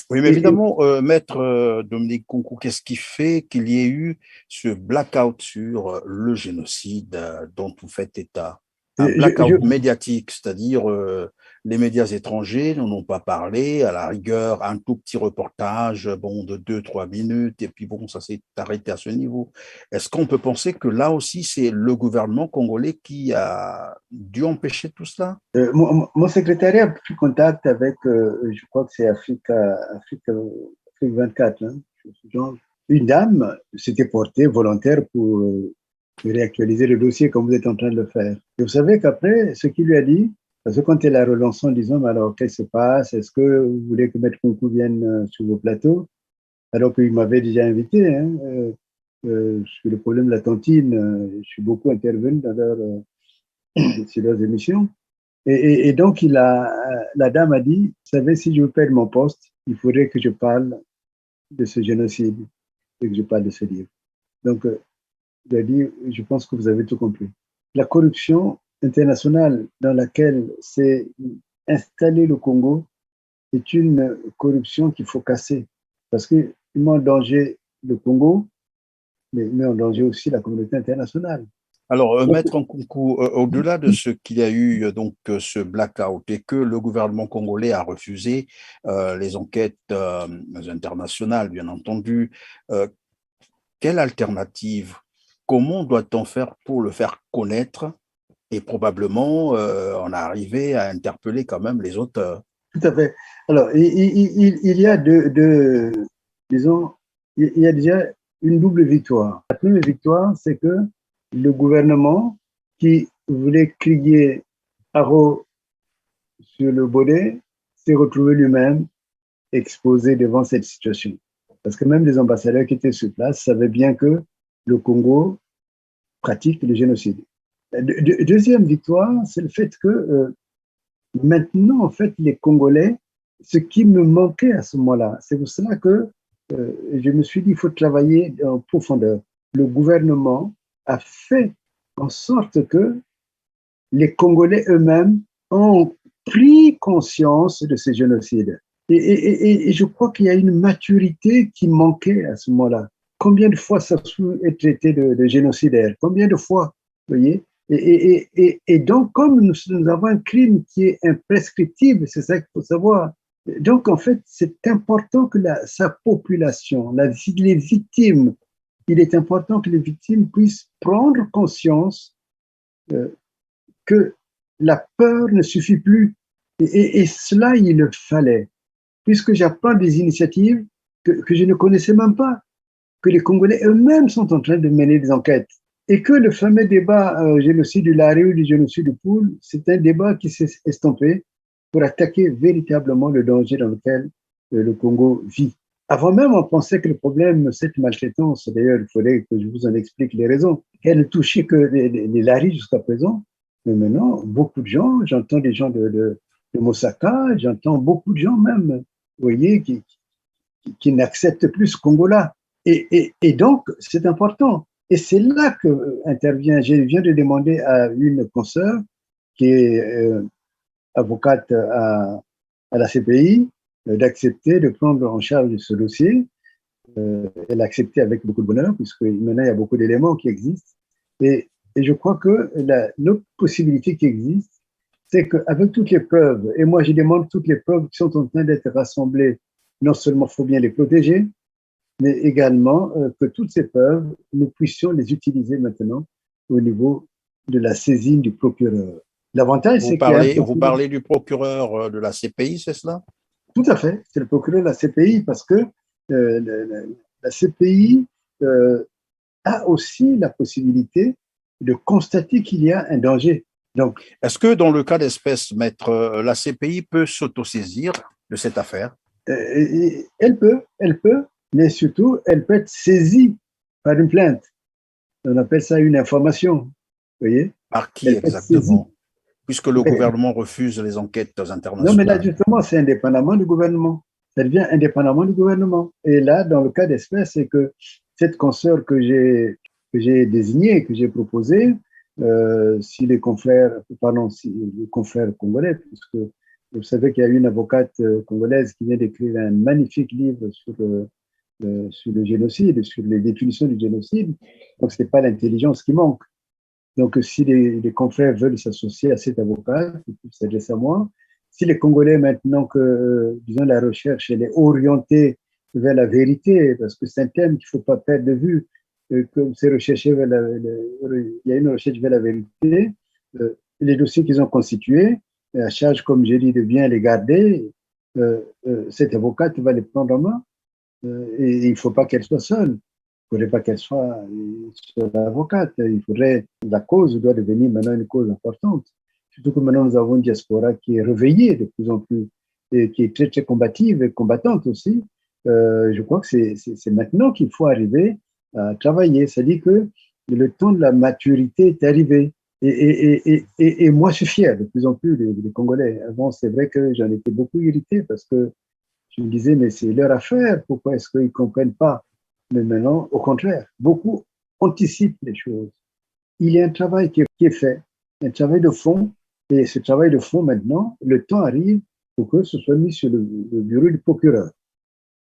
Oui, mais évidemment, Maître Dominique Nkunku, qu'est-ce qui fait qu'il y ait eu ce blackout sur le génocide dont vous faites état? Un blackout médiatique, c'est-à-dire les médias étrangers n'en ont pas parlé, à la rigueur, un tout petit reportage de 2-3 minutes, et puis bon, ça s'est arrêté à ce niveau. Est-ce qu'on peut penser que là aussi, c'est le gouvernement congolais qui a dû empêcher tout cela? Mon secrétariat a pris contact avec, je crois que c'est Afrique 24, hein, une dame s'était portée volontaire pour réactualiser le dossier comme vous êtes en train de le faire. Et vous savez qu'après, ce qu'il lui a dit, parce que quand elle a relancé en disant, mais alors qu'est-ce qui se passe? Est-ce que vous voulez que Maître Nkunku vienne sur vos plateaux? Alors qu'il m'avait déjà invité, hein, sur le problème de la tontine, je suis beaucoup intervenu sur leurs émissions. Et donc, la dame a dit, vous savez, si je veux perdre mon poste, il faudrait que je parle de ce génocide et que je parle de ce livre. Donc, il a dit, je pense que vous avez tout compris. La corruption internationale dans laquelle s'est installé le Congo est une corruption qu'il faut casser, parce qu'il met en danger le Congo, mais il met en danger aussi la communauté internationale. Alors, Maître Nkunku, au-delà de ce qu'il y a eu donc ce blackout et que le gouvernement congolais a refusé les enquêtes internationales, bien entendu, quelle alternative? Comment doit-on faire pour le faire connaître et probablement en arriver à interpeller quand même les auteurs? Tout à fait. Alors, il y a disons, il y a déjà une double victoire. La première victoire, c'est que le gouvernement qui voulait crier haro sur le bonnet s'est retrouvé lui-même exposé devant cette situation. Parce que même les ambassadeurs qui étaient sur place savaient bien que le Congo pratique le génocide. Deuxième victoire, c'est le fait que maintenant, en fait, les Congolais, ce qui me manquait à ce moment-là, c'est pour cela que je me suis dit, il faut travailler en profondeur. Le gouvernement a fait en sorte que les Congolais eux-mêmes ont pris conscience de ces génocides. Et je crois qu'il y a une maturité qui manquait à ce moment-là. Combien de fois Sassou est traité de génocidaire? Combien de fois, vous voyez? Et donc, comme nous avons un crime qui est imprescriptible, c'est ça qu'il faut savoir. Donc, en fait, c'est important que sa population, les victimes, il est important que les victimes puissent prendre conscience que la peur ne suffit plus. Et cela, il le fallait, puisque j'apprends des initiatives que je ne connaissais même pas, que les Congolais eux-mêmes sont en train de mener des enquêtes. Et que le fameux débat génocide du Lari ou du génocide du Poul, c'est un débat qui s'est estompé pour attaquer véritablement le danger dans lequel le Congo vit. Avant même, on pensait que le problème, cette maltraitance, d'ailleurs, il faudrait que je vous en explique les raisons, qu'elle ne touchait que les laris jusqu'à présent. Mais maintenant, beaucoup de gens, j'entends des gens de Mosaka, j'entends beaucoup de gens même, vous voyez, qui n'acceptent plus ce Congo-là. Et donc, c'est important. Et c'est là que intervient, je viens de demander à une consoeur qui est avocate à la CPI d'accepter de prendre en charge ce dossier. Elle a accepté avec beaucoup de bonheur, puisque maintenant il y a beaucoup d'éléments qui existent. Et je crois que l'autre possibilité qui existe, c'est qu'avec toutes les preuves, et moi je demande toutes les preuves qui sont en train d'être rassemblées, non seulement il faut bien les protéger, mais également que toutes ces preuves, nous puissions les utiliser maintenant au niveau de la saisine du procureur. L'avantage, c'est qu'il y a vous parlez du procureur de la CPI, c'est cela? Tout à fait, c'est le procureur de la CPI parce que la CPI a aussi la possibilité de constater qu'il y a un danger. Donc, est-ce que dans le cas d'espèce, maître, la CPI peut s'autosaisir de cette affaire? Elle peut, mais surtout, elle peut être saisie par une plainte. On appelle ça une information. Vous voyez? Par qui exactement? Puisque le gouvernement refuse les enquêtes internationales. Non, mais là, justement, c'est indépendamment du gouvernement. Ça devient indépendamment du gouvernement. Et là, dans le cas d'espèce, c'est que cette consoeur que j'ai désignée, que j'ai proposée, si les confrères congolais, puisque vous savez qu'il y a une avocate congolaise qui vient d'écrire un magnifique livre sur le génocide, sur les définitions du génocide. Donc, ce n'est pas l'intelligence qui manque. Donc, si les confrères veulent s'associer à cet avocat, ils peuvent s'adresser à moi. Si les Congolais, maintenant que, disons, la recherche, elle est orientée vers la vérité, parce que c'est un thème qu'il ne faut pas perdre de vue, comme c'est recherché il y a une recherche vers la vérité, les dossiers qu'ils ont constitués, à charge, comme j'ai dit, de bien les garder, cette avocate va les prendre en main. Et il ne faut pas qu'elle soit seule. Il ne faudrait pas qu'elle soit avocate. La cause doit devenir maintenant une cause importante. Surtout que maintenant nous avons une diaspora qui est réveillée de plus en plus et qui est très, très combative et combattante aussi. Je crois que c'est maintenant qu'il faut arriver à travailler. C'est-à-dire que le temps de la maturité est arrivé. Et moi, je suis fier de plus en plus des Congolais. Avant, c'est vrai que j'en étais beaucoup irrité parce que je me disais, mais c'est leur affaire. Pourquoi est-ce qu'ils ne comprennent pas? Mais maintenant, au contraire, beaucoup anticipent les choses. Il y a un travail qui est fait, un travail de fond. Et ce travail de fond, maintenant, le temps arrive pour que ce soit mis sur le bureau du procureur.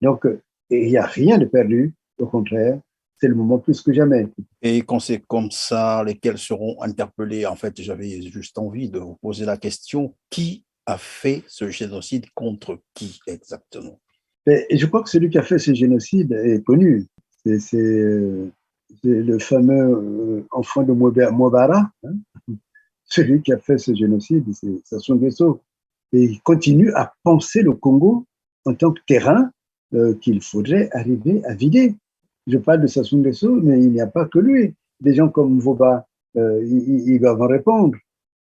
Donc, il n'y a rien de perdu. Au contraire, c'est le moment plus que jamais. Et quand c'est comme ça, lesquels seront interpellés? En fait, j'avais juste envie de vous poser la question, qui a fait ce génocide contre qui exactement? Et je crois que celui qui a fait ce génocide est connu. C'est le fameux enfant de Mobara, hein? Celui qui a fait ce génocide, c'est Sassou Nguesso. Et il continue à penser le Congo en tant que terrain qu'il faudrait arriver à vider. Je parle de Sassou Nguesso, mais il n'y a pas que lui. Des gens comme Voba, ils doivent en répondre.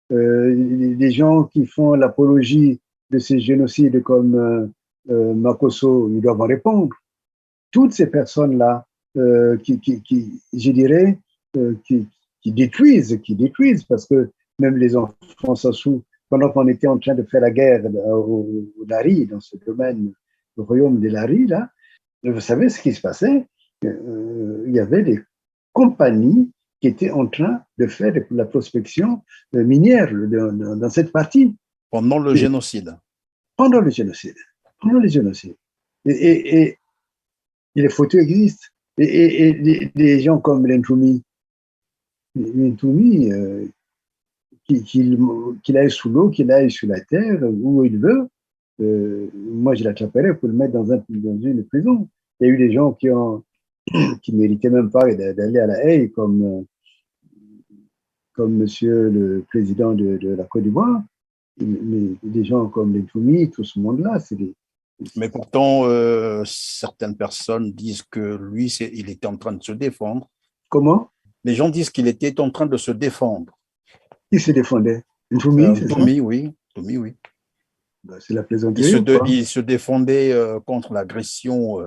Des gens qui font l'apologie de ces génocides comme Makosso, ils doivent en répondre. Toutes ces personnes-là, je dirais, qui détruisent, parce que même les enfants Sassou, pendant qu'on était en train de faire la guerre au Lari, dans ce domaine, le royaume des Lari, là, vous savez ce qui se passait? Il y avait des compagnies qui étaient en train de faire de la prospection minière dans cette partie. Pendant le génocide. Pendant le génocide. Et les photos existent. Et des gens comme Lentoumi, qu'il aille sous l'eau, qu'il aille sur la terre, où il veut, moi je l'attraperais pour le mettre dans une prison. Il y a eu des gens qui ne méritaient même pas d'aller à la Haye, comme monsieur le président de la Côte d'Ivoire. Mais des gens comme Lentoumi, tout ce monde-là, c'est des... Mais pourtant, certaines personnes disent que lui, il était en train de se défendre. Comment? Les gens disent qu'il était en train de se défendre. Qui se défendait? Ntoumi, Ntoumi, oui. Ntoumi, oui. Ben, c'est la plaisanterie ou quoi? Il se défendait contre l'agression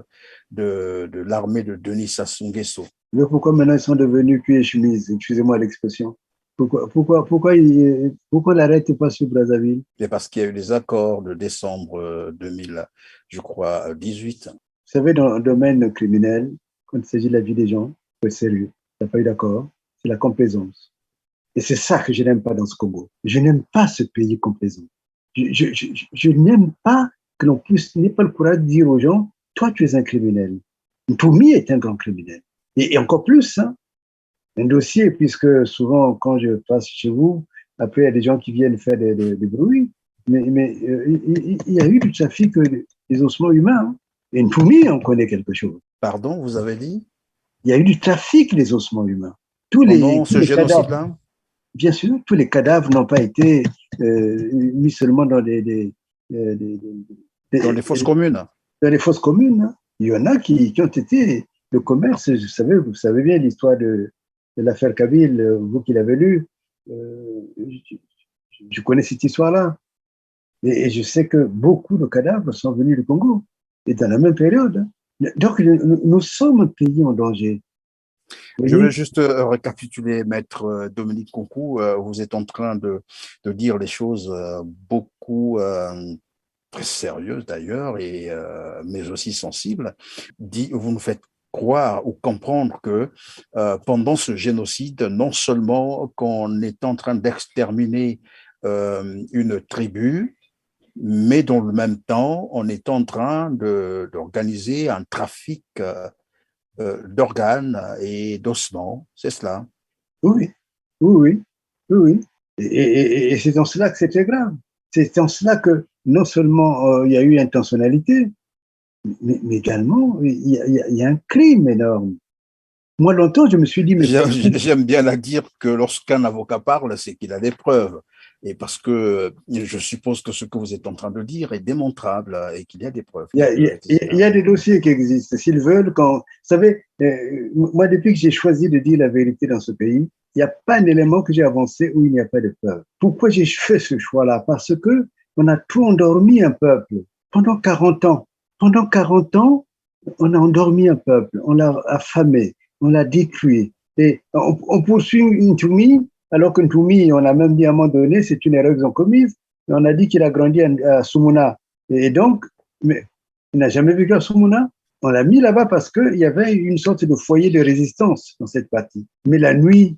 de l'armée de Denis Sassou Nguesso. Mais pourquoi maintenant ils sont devenus cul et chemise? Excusez-moi l'expression. Pourquoi on n'arrête pas sur Brazzaville? C'est parce qu'il y a eu les accords de décembre 2000, je crois, 18. Vous savez, dans le domaine criminel, quand il s'agit de la vie des gens, il faut être sérieux. Il n'y a pas eu d'accord, c'est la complaisance. Et c'est ça que je n'aime pas dans ce Congo. Je n'aime pas ce pays complaisant. Je n'aime pas que l'on n'ait pas le courage de dire aux gens, toi tu es un criminel. Ntoumi est un grand criminel. Et encore plus, hein, un dossier, puisque souvent quand je passe chez vous, après il y a des gens qui viennent faire des bruits, mais il y a eu du trafic des ossements humains. Hein. Et Ntoumi, on connaît quelque chose. Pardon, vous avez dit? Il y a eu du trafic des ossements humains. Pendant ce génocide-là? Bien sûr, tous les cadavres n'ont pas été mis seulement dans les fosses communes. Dans les fosses communes. Hein. Il y en a qui ont été le commerce. Vous savez bien l'histoire de l'affaire Kabylie, vous qui l'avez lu. Je connais cette histoire-là. Et je sais que beaucoup de cadavres sont venus du Congo. Et dans la même période. Hein. Donc, nous sommes un pays en danger. Je vais juste récapituler, Maître Dominique Nkunku. Vous êtes en train de dire les choses beaucoup très sérieuses d'ailleurs, mais aussi sensibles. Vous nous faites croire ou comprendre que pendant ce génocide, non seulement qu'on est en train d'exterminer une tribu, mais dans le même temps, on est en train d'organiser un trafic d'organes et d'ossements, c'est cela? Oui, oui, oui, oui. Et c'est en cela que c'est très grave. C'est en cela que non seulement il y a eu intentionnalité, mais également il y a un crime énorme. Moi, longtemps, je me suis dit... mais J'aime bien à dire que lorsqu'un avocat parle, c'est qu'il a des preuves. Et parce que je suppose que ce que vous êtes en train de dire est démontrable et qu'il y a des preuves. Il y a des dossiers qui existent. S'ils veulent, vous savez, moi, depuis que j'ai choisi de dire la vérité dans ce pays, il n'y a pas un élément que j'ai avancé où il n'y a pas de preuves. Pourquoi j'ai fait ce choix-là? Parce que on a tout endormi un peuple pendant 40 ans. Pendant 40 ans, on a endormi un peuple, on l'a affamé, on l'a détruit. Et on poursuit Ntoumi, alors que Ntoumi, on a même dit à un moment donné, c'est une erreur qu'ils ont commise. On a dit qu'il a grandi à Soumouna. Et donc, mais il n'a jamais vécu à Soumouna. On l'a mis là-bas parce qu'il y avait une sorte de foyer de résistance dans cette partie. Mais la nuit,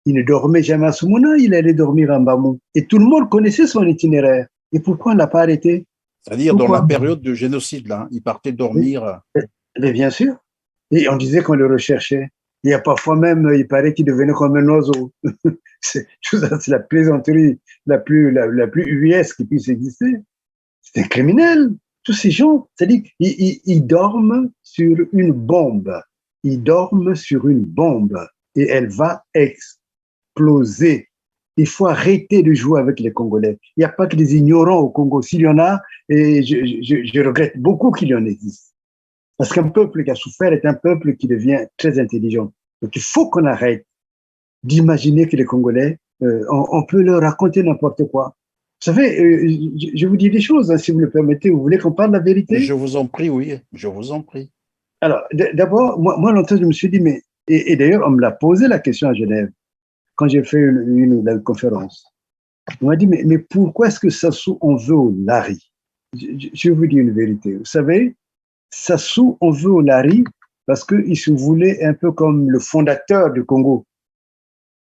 il ne dormait jamais à Soumouna, il allait dormir à Mbamou. Et tout le monde connaissait son itinéraire. Et pourquoi on ne l'a pas arrêté? C'est-à-dire dans la période de génocide, là, il partait dormir. Mais bien sûr. Et on disait qu'on le recherchait. Il y a parfois même, il paraît qu'il devenait comme un oiseau. C'est la plaisanterie la plus ubuesque qui puisse exister. C'est un criminel. Tous ces gens, c'est-à-dire ils dorment sur une bombe. Ils dorment sur une bombe et elle va exploser. Il faut arrêter de jouer avec les Congolais. Il n'y a pas que des ignorants au Congo. S'il y en a, et je regrette beaucoup qu'il y en existe. Parce qu'un peuple qui a souffert est un peuple qui devient très intelligent. Donc il faut qu'on arrête d'imaginer que les Congolais, on peut leur raconter n'importe quoi. Vous savez, je vous dis des choses, hein, si vous le permettez. Vous voulez qu'on parle de la vérité? Je vous en prie, oui, je vous en prie. Alors, d'abord, moi longtemps, je me suis dit, mais... Et d'ailleurs, on me l'a posé la question à Genève, quand j'ai fait une conférence. On m'a dit, mais pourquoi est-ce que Sassou en veut au Lari? Je vais vous dire une vérité. Vous savez, Sassou en veut au Lari parce qu'il se voulait un peu comme le fondateur du Congo.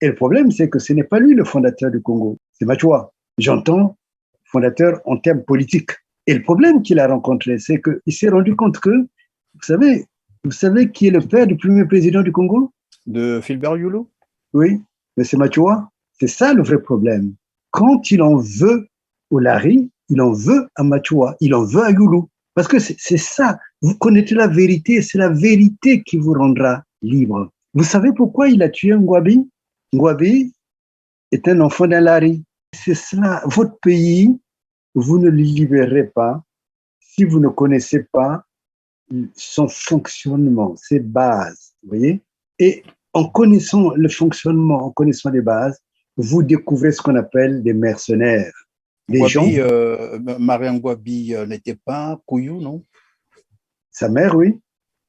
Et le problème, c'est que ce n'est pas lui le fondateur du Congo, c'est Machoua. J'entends fondateur en termes politiques. Et le problème qu'il a rencontré, c'est qu'il s'est rendu compte que, vous savez qui est le père du premier président du Congo? De Philbert Youlou? Oui, mais c'est Machoua. C'est ça le vrai problème. Quand il en veut au Lari, il en veut à Machoua, il en veut à Youlou. Parce que c'est ça, vous connaissez la vérité, c'est la vérité qui vous rendra libre. Vous savez pourquoi il a tué Ngouabi? Ngouabi est un enfant d'un Lari. C'est cela, votre pays, vous ne le libérez pas si vous ne connaissez pas son fonctionnement, ses bases, vous voyez? Et en connaissant le fonctionnement, en connaissant les bases, vous découvrez ce qu'on appelle des mercenaires. Les gens, Mariam Gwabi n'était pas Kouyou, non? sa mère, oui.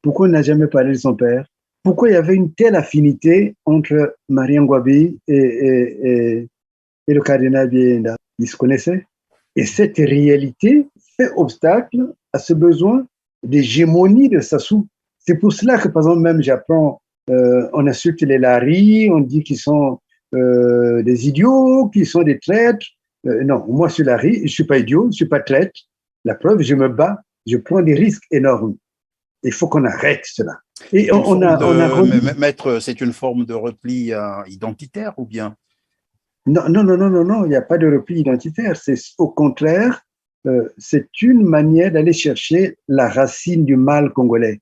Pourquoi on n'a jamais parlé de son père? Pourquoi il y avait une telle affinité entre Mariam Gwabi et le cardinal Bienda? Ils se connaissaient. Et cette réalité fait obstacle à ce besoin d'hégémonie de Sassou. C'est pour cela que, par exemple, même j'apprends, on insulte les Laris, on dit qu'ils sont des idiots, qu'ils sont des traîtres. Non, moi, je suis Lari, je ne suis pas idiot, je ne suis pas traître. La preuve, je me bats, je prends des risques énormes. Il faut qu'on arrête cela. Et Maître, c'est une forme de repli identitaire ou bien? Non, non, non, non, non, non, il n'y a pas de repli identitaire. C'est au contraire, c'est une manière d'aller chercher la racine du mal congolais.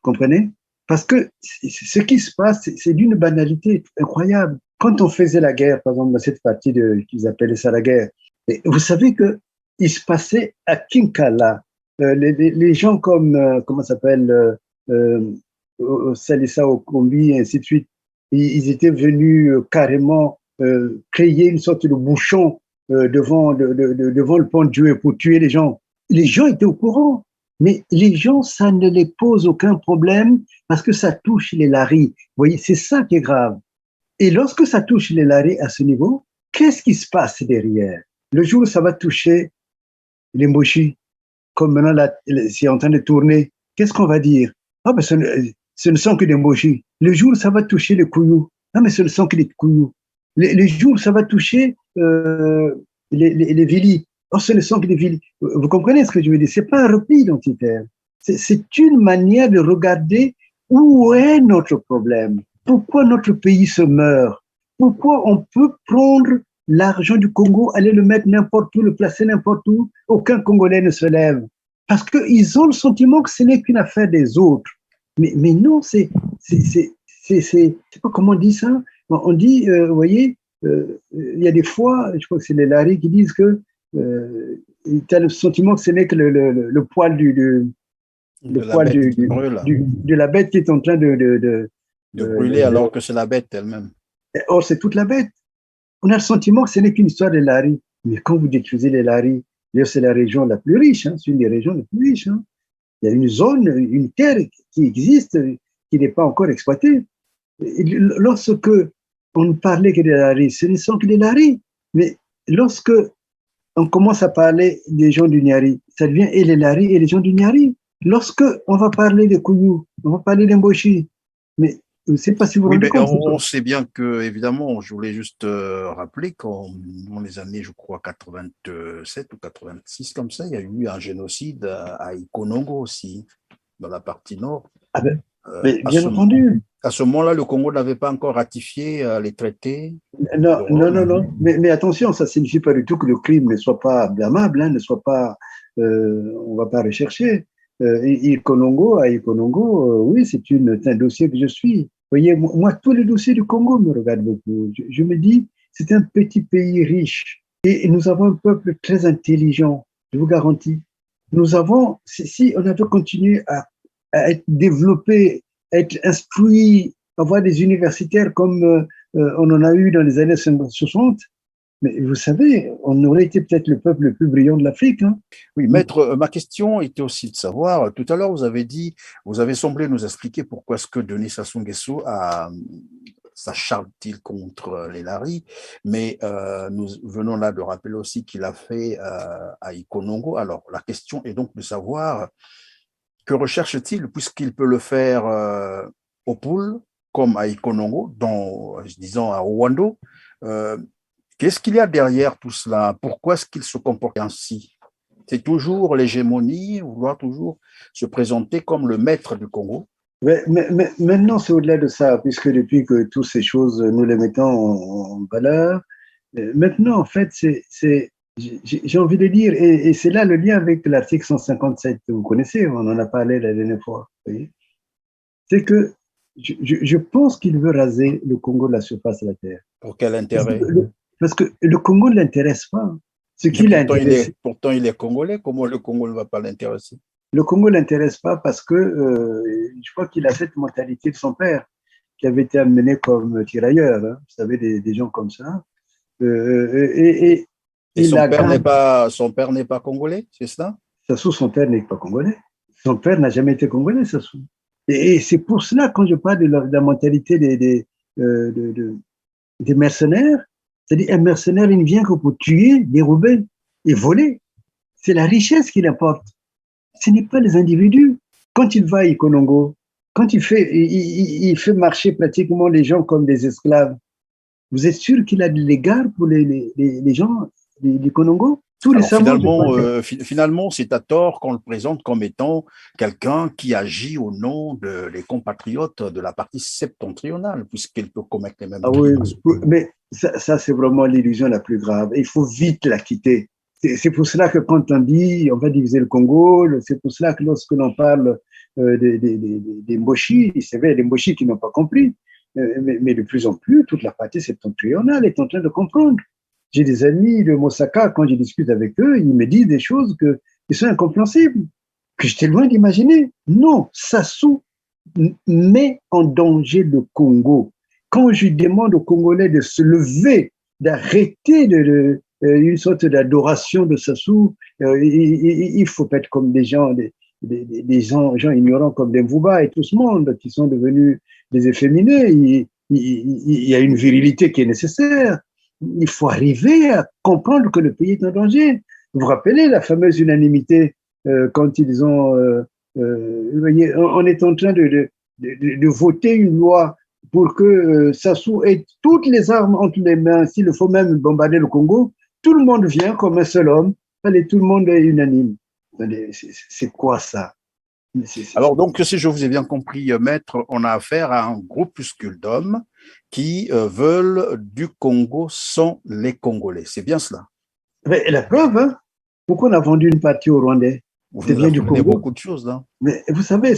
Comprenez? Parce que ce qui se passe, c'est d'une banalité incroyable. Quand on faisait la guerre, par exemple, dans cette partie qu'ils appelaient ça la guerre, et vous savez que il se passait à Kinkala, les gens comme, comment ça s'appelle, Salissa Okombi, et ainsi de suite, ils étaient venus carrément créer une sorte de bouchon devant le pont de Dieu pour tuer les gens. Les gens étaient au courant. Mais les gens, ça ne les pose aucun problème parce que ça touche les laris. Vous voyez, c'est ça qui est grave. Et lorsque ça touche les laris à ce niveau, qu'est-ce qui se passe derrière? Le jour où ça va toucher les mochis, comme maintenant là, c'est en train de tourner, qu'est-ce qu'on va dire? Ah, mais ce ne sont que des mochis. Le jour où ça va toucher les couillous, ah, mais ce ne sont que des couillous. Les jours où ça va toucher les vilis, oh, ce ne sont que des villes. Vous comprenez ce que je veux dire? C'est pas un repli identitaire. C'est une manière de regarder où est notre problème. Pourquoi notre pays se meurt? Pourquoi on peut prendre l'argent du Congo, aller le mettre n'importe où, le placer n'importe où, aucun Congolais ne se lève? Parce qu'ils ont le sentiment que ce n'est qu'une affaire des autres. Mais non, c'est pas comment on dit ça. On dit, vous voyez, il y a des fois, je crois que c'est les Laris qui disent que tu as le sentiment que ce n'est que le poil de la bête qui est en train de brûler alors que c'est la bête elle-même. Or, c'est toute la bête. On a le sentiment que ce n'est qu'une histoire de Lari. Mais quand vous détruisez les Laris, c'est la région la plus riche, hein, c'est une des régions les plus riches. Hein. Il y a une zone, une terre qui existe, qui n'est pas encore exploitée. Et lorsque on ne parlait que des Laris, ce ne sont que des Laris. Mais lorsque on commence à parler des gens du Niari, ça devient et les Laris et les gens du Niari. Lorsque on va parler des Kouyou, on va parler des Mboshi, mais je ne sais pas si vous vous rendez compte. On sait bien que, évidemment, je voulais juste rappeler qu'en dans les années, je crois, 87 ou 86, comme ça, il y a eu un génocide à Ikonongo aussi, dans la partie nord. Ah ben, mais bien entendu. À ce moment-là, le Congo n'avait pas encore ratifié les traités. Non, non, non, non. Mais attention, ça ne signifie pas du tout que le crime ne soit pas blâmable, hein, ne soit pas, on ne va pas rechercher. Ikonongo, à Ikonongo, oui, c'est un dossier que je suis. Vous voyez, moi, tous les dossiers du Congo me regardent beaucoup. Je me dis, c'est un petit pays riche et nous avons un peuple très intelligent, je vous garantis. Nous avons, si on avait continué à être développé, à être instruit, avoir des universitaires comme on en a eu dans les années 60, mais vous savez, on aurait été peut-être le peuple le plus brillant de l'Afrique. Hein. Oui, maître, ma question était aussi de savoir, tout à l'heure vous avez semblé nous expliquer pourquoi est-ce que Denis Sassou Nguesso s'acharne-t-il contre les Laris, mais nous venons là de rappeler aussi qu'il a fait à Ikonongo. Alors, la question est donc de savoir que recherche-t-il, puisqu'il peut le faire au Poul, comme à Ikonongo, disons à Ouando. Qu'est-ce qu'il y a derrière tout cela? Pourquoi est-ce qu'il se comporte ainsi? C'est toujours l'hégémonie, vouloir toujours se présenter comme le maître du Congo? Mais maintenant, c'est au-delà de ça, puisque depuis que toutes ces choses, nous les mettons en valeur, maintenant, en fait, j'ai envie de dire, et c'est là le lien avec l'article 157 que vous connaissez, on en a parlé la dernière fois, c'est que je pense qu'il veut raser le Congo de la surface de la Terre. Pour quel intérêt? Parce que le Congo ne l'intéresse pas. Pourtant, il est congolais. Comment le Congo ne va pas l'intéresser? Le Congo ne l'intéresse pas parce que je crois qu'il a cette mentalité de son père, qui avait été amené comme tirailleur. Hein, vous savez, des gens comme ça. Et Et Il a gardé. son père n'est pas congolais, c'est ça? Sassou, son père n'est pas congolais. Son père n'a jamais été congolais, Sassou. Et c'est pour cela, quand je parle de la mentalité des mercenaires, c'est-à-dire un mercenaire, il ne vient que pour tuer, dérober et voler. C'est la richesse qu'il apporte. Ce n'est pas les individus. Quand il va à Ikonongo, quand il fait marcher pratiquement les gens comme des esclaves, vous êtes sûr qu'il a de l'égard pour les gens du Konongo? Tout Alors récemment, finalement, c'est à tort qu'on le présente comme étant quelqu'un qui agit au nom des compatriotes de la partie septentrionale, puisqu'il peut commettre les mêmes ah oui, crimes. mais ça c'est vraiment l'illusion la plus grave. Il faut vite la quitter. C'est pour cela que quand on dit on va diviser le Congo, c'est pour cela que lorsque l'on parle des Mboshi, c'est vrai, des Mboshi qui n'ont pas compris, mais de plus en plus, toute la partie septentrionale est en train de comprendre. J'ai des amis de Mosaka, quand je discute avec eux, ils me disent des choses qui sont incompréhensibles, que j'étais loin d'imaginer. Non, Sassou met en danger le Congo. Quand je demande aux Congolais de se lever, d'arrêter une sorte d'adoration de Sassou, il ne faut pas être comme des gens, des gens ignorants comme des Mvuba et tout ce monde qui sont devenus des efféminés. Il y a une virilité qui est nécessaire. Il faut arriver à comprendre que le pays est en danger. Vous vous rappelez la fameuse unanimité quand ils ont... vous voyez, on est en train de voter une loi pour que Sassou ait toutes les armes entre les mains, s'il faut même bombarder le Congo. Tout le monde vient comme un seul homme. Allez, tout le monde est unanime. C'est quoi ça? Alors donc, si je vous ai bien compris, maître, on a affaire à un groupuscule d'hommes qui veulent du Congo sans les Congolais. C'est bien cela? Mais la preuve, hein, pourquoi on a vendu une partie aux Rwandais? Vous nous apprenez beaucoup de choses, là. Mais vous savez,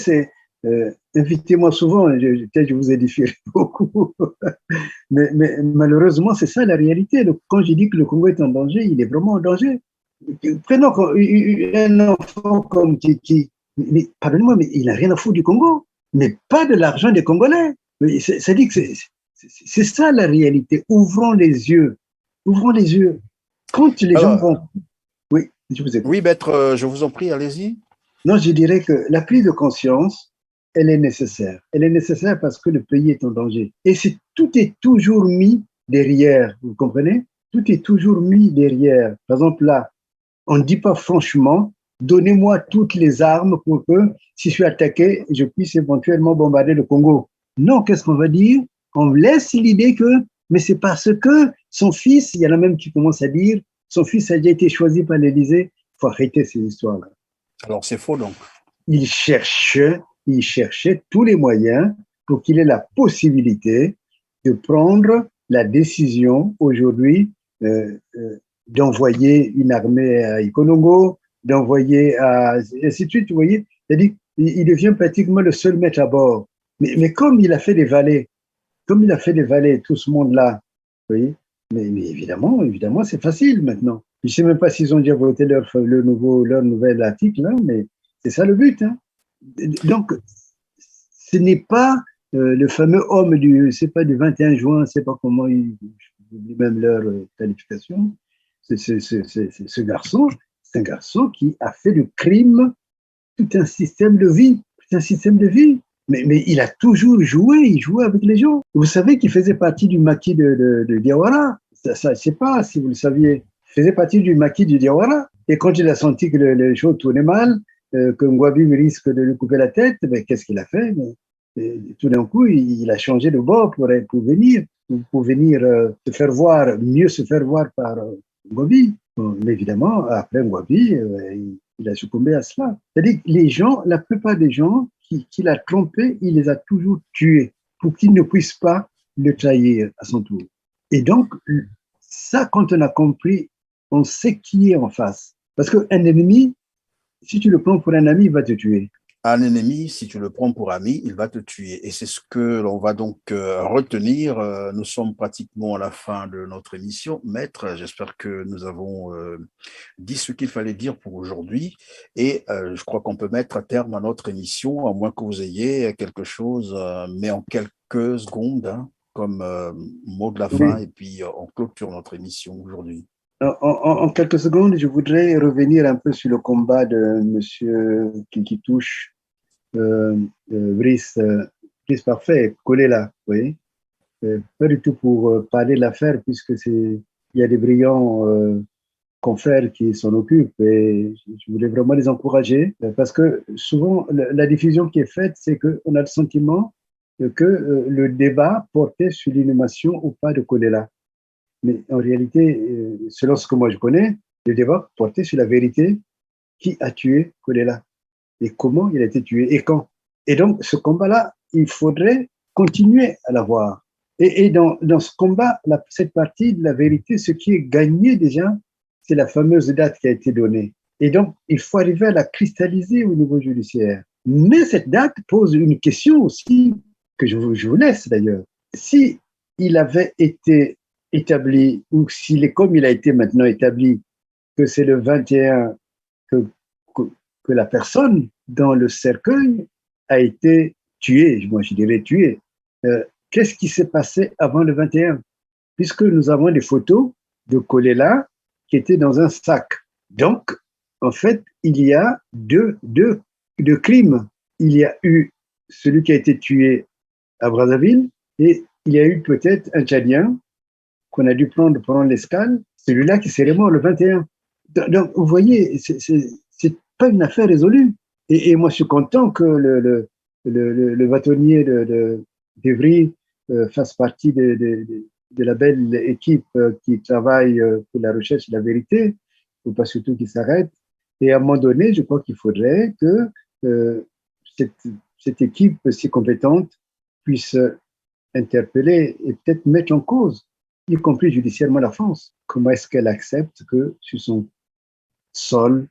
invitez-moi souvent, peut-être je vous édifierai beaucoup. mais malheureusement, c'est ça la réalité. Donc, quand je dis que le Congo est en danger, il est vraiment en danger. Prenons un enfant comme Kiki. Mais pardonnez-moi, mais il n'a rien à foutre du Congo, mais pas de l'argent des Congolais. C'est-à-dire que c'est ça la réalité. Ouvrons les yeux. Ouvrons les yeux. Quand les gens vont... Oui, je vous écoute. Oui, maître, je vous en prie, allez-y. Non, je dirais que la prise de conscience, elle est nécessaire. Elle est nécessaire parce que le pays est en danger. Et tout est toujours mis derrière, vous comprenez? Tout est toujours mis derrière. Par exemple, là, on ne dit pas franchement, donnez-moi toutes les armes pour que, si je suis attaqué, je puisse éventuellement bombarder le Congo. Non, qu'est-ce qu'on va dire? On laisse l'idée que, mais c'est parce que son fils, il y en a même qui commencent à dire, son fils a déjà été choisi par l'Élysée. Il faut arrêter ces histoires-là. Alors, c'est faux, donc. Il cherchait tous les moyens pour qu'il ait la possibilité de prendre la décision aujourd'hui d'envoyer une armée à Ikonongo, d'envoyer à... et ainsi de suite, vous voyez. C'est-à-dire, il devient pratiquement le seul maître à bord. Mais comme il a fait des vallées, tout ce monde-là, vous voyez, mais évidemment, c'est facile maintenant. Je ne sais même pas s'ils ont déjà voté leur nouvel article, hein, mais c'est ça le but. Hein. Donc, ce n'est pas le fameux homme du 21 juin, je ne sais pas comment, j'oublie même leur qualification. Ce garçon, c'est un garçon qui a fait du crime tout un système de vie. Mais il a toujours joué, il jouait avec les gens. Vous savez qu'il faisait partie du maquis de Diawara. Ça, je ne sais pas si vous le saviez. Il faisait partie du maquis de Diawara. Et quand il a senti que les choses tournaient mal, que Ngouabi risque de lui couper la tête, ben, qu'est-ce qu'il a fait? Tout d'un coup, il a changé de bord pour venir mieux se faire voir par Ngouabi. Bon, mais évidemment, après Ngouabi, il a succombé à cela. C'est-à-dire que la plupart des gens qu'il a trompés, il les a toujours tués pour qu'ils ne puissent pas le trahir à son tour. Et donc, ça, quand on a compris, on sait qui est en face. Parce qu'un ennemi, si tu le prends pour un ami, il va te tuer. Un ennemi, si tu le prends pour ami, il va te tuer. Et c'est ce que l'on va donc retenir. Nous sommes pratiquement à la fin de notre émission. Maître, j'espère que nous avons dit ce qu'il fallait dire pour aujourd'hui. Et je crois qu'on peut mettre à terme à notre émission, à moins que vous ayez quelque chose, mais en quelques secondes, hein, comme mot de la fin. Et puis on clôture notre émission aujourd'hui. En quelques secondes, je voudrais revenir un peu sur le combat de monsieur qui touche euh, Brice, Brice Parfait, collé là, oui. Pas du tout pour parler de l'affaire, puisque il y a des brillants confrères qui s'en occupent et je voulais vraiment les encourager parce que souvent la diffusion qui est faite, c'est qu'on a le sentiment que le débat portait sur l'inhumation ou pas de Kolela. Mais en réalité, selon ce que moi je connais, le débat portait sur la vérité, qui a tué Kolela et comment il a été tué et quand. Et donc ce combat-là, il faudrait continuer à l'avoir. Et dans ce combat, cette partie de la vérité, ce qui est gagné déjà, c'est la fameuse date qui a été donnée. Et donc, il faut arriver à la cristalliser au niveau judiciaire. Mais cette date pose une question aussi, que je vous laisse d'ailleurs. Si il avait été établi, ou s'il est comme il a été maintenant établi, que c'est le 21 que, que, que la personne dans le cercueil a été tuée, moi je dirais tuée, qu'est-ce qui s'est passé avant le 21? Puisque nous avons des photos de Kolela qui étaient dans un sac. Donc, en fait, il y a deux crimes. Il y a eu celui qui a été tué à Brazzaville et il y a eu peut-être un Tchadien qu'on a dû prendre pendant l'escale, celui-là qui serait mort le 21. Donc, vous voyez, c'est pas une affaire résolue. Et moi, je suis content que le bâtonnier d'Evry fasse partie de la belle équipe qui travaille pour la recherche de la vérité. Il ne faut pas surtout qu'il s'arrête. Et à un moment donné, je crois qu'il faudrait que cette équipe si compétente puisse interpeller et peut-être mettre en cause, y compris judiciairement, la France. Comment est-ce qu'elle accepte que sur son sol,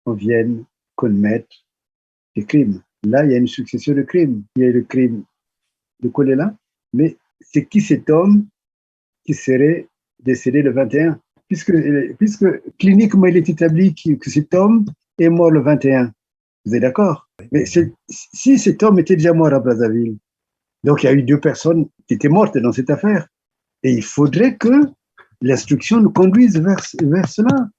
on vienne commettre des crimes? Là, il y a une succession de crimes. Il y a le crime de Kolela, mais c'est qui cet homme qui serait décédé le 21? Puisque cliniquement, il est établi que cet homme est mort le 21. Vous êtes d'accord? Mais si cet homme était déjà mort à Brazzaville, donc il y a eu deux personnes qui étaient mortes dans cette affaire. Et il faudrait que l'instruction nous conduise vers cela.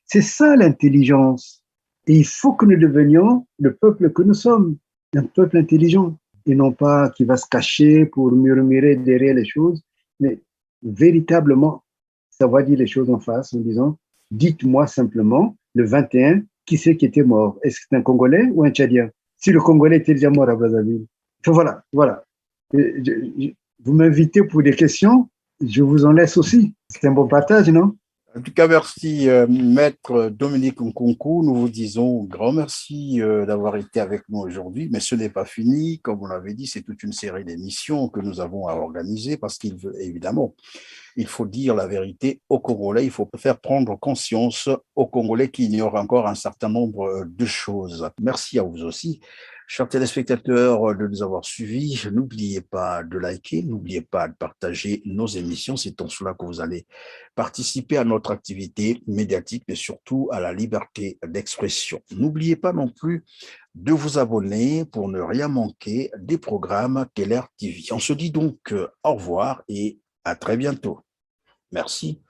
C'est ça l'intelligence. Et il faut que nous devenions le peuple que nous sommes, un peuple intelligent, et non pas qui va se cacher pour murmurer derrière les choses, mais véritablement savoir dire les choses en face en disant, dites-moi simplement, le 21, qui c'est qui était mort? Est-ce que c'est un Congolais ou un Tchadien? Si le Congolais était déjà mort à Brazzaville. Enfin, voilà. Vous m'invitez pour des questions, je vous en laisse aussi. C'est un bon partage, non? En tout cas, merci, Maître Dominique Nkunku. Nous vous disons grand merci d'avoir été avec nous aujourd'hui, mais ce n'est pas fini. Comme on l'avait dit, c'est toute une série d'émissions que nous avons à organiser parce évidemment, il faut dire la vérité aux Congolais. Il faut faire prendre conscience aux Congolais qu'il y aura encore un certain nombre de choses. Merci à vous aussi. Chers téléspectateurs, de nous avoir suivis. N'oubliez pas de liker, n'oubliez pas de partager nos émissions. C'est en cela que vous allez participer à notre activité médiatique, mais surtout à la liberté d'expression. N'oubliez pas non plus de vous abonner pour ne rien manquer des programmes Keller TV. On se dit donc au revoir et à très bientôt. Merci.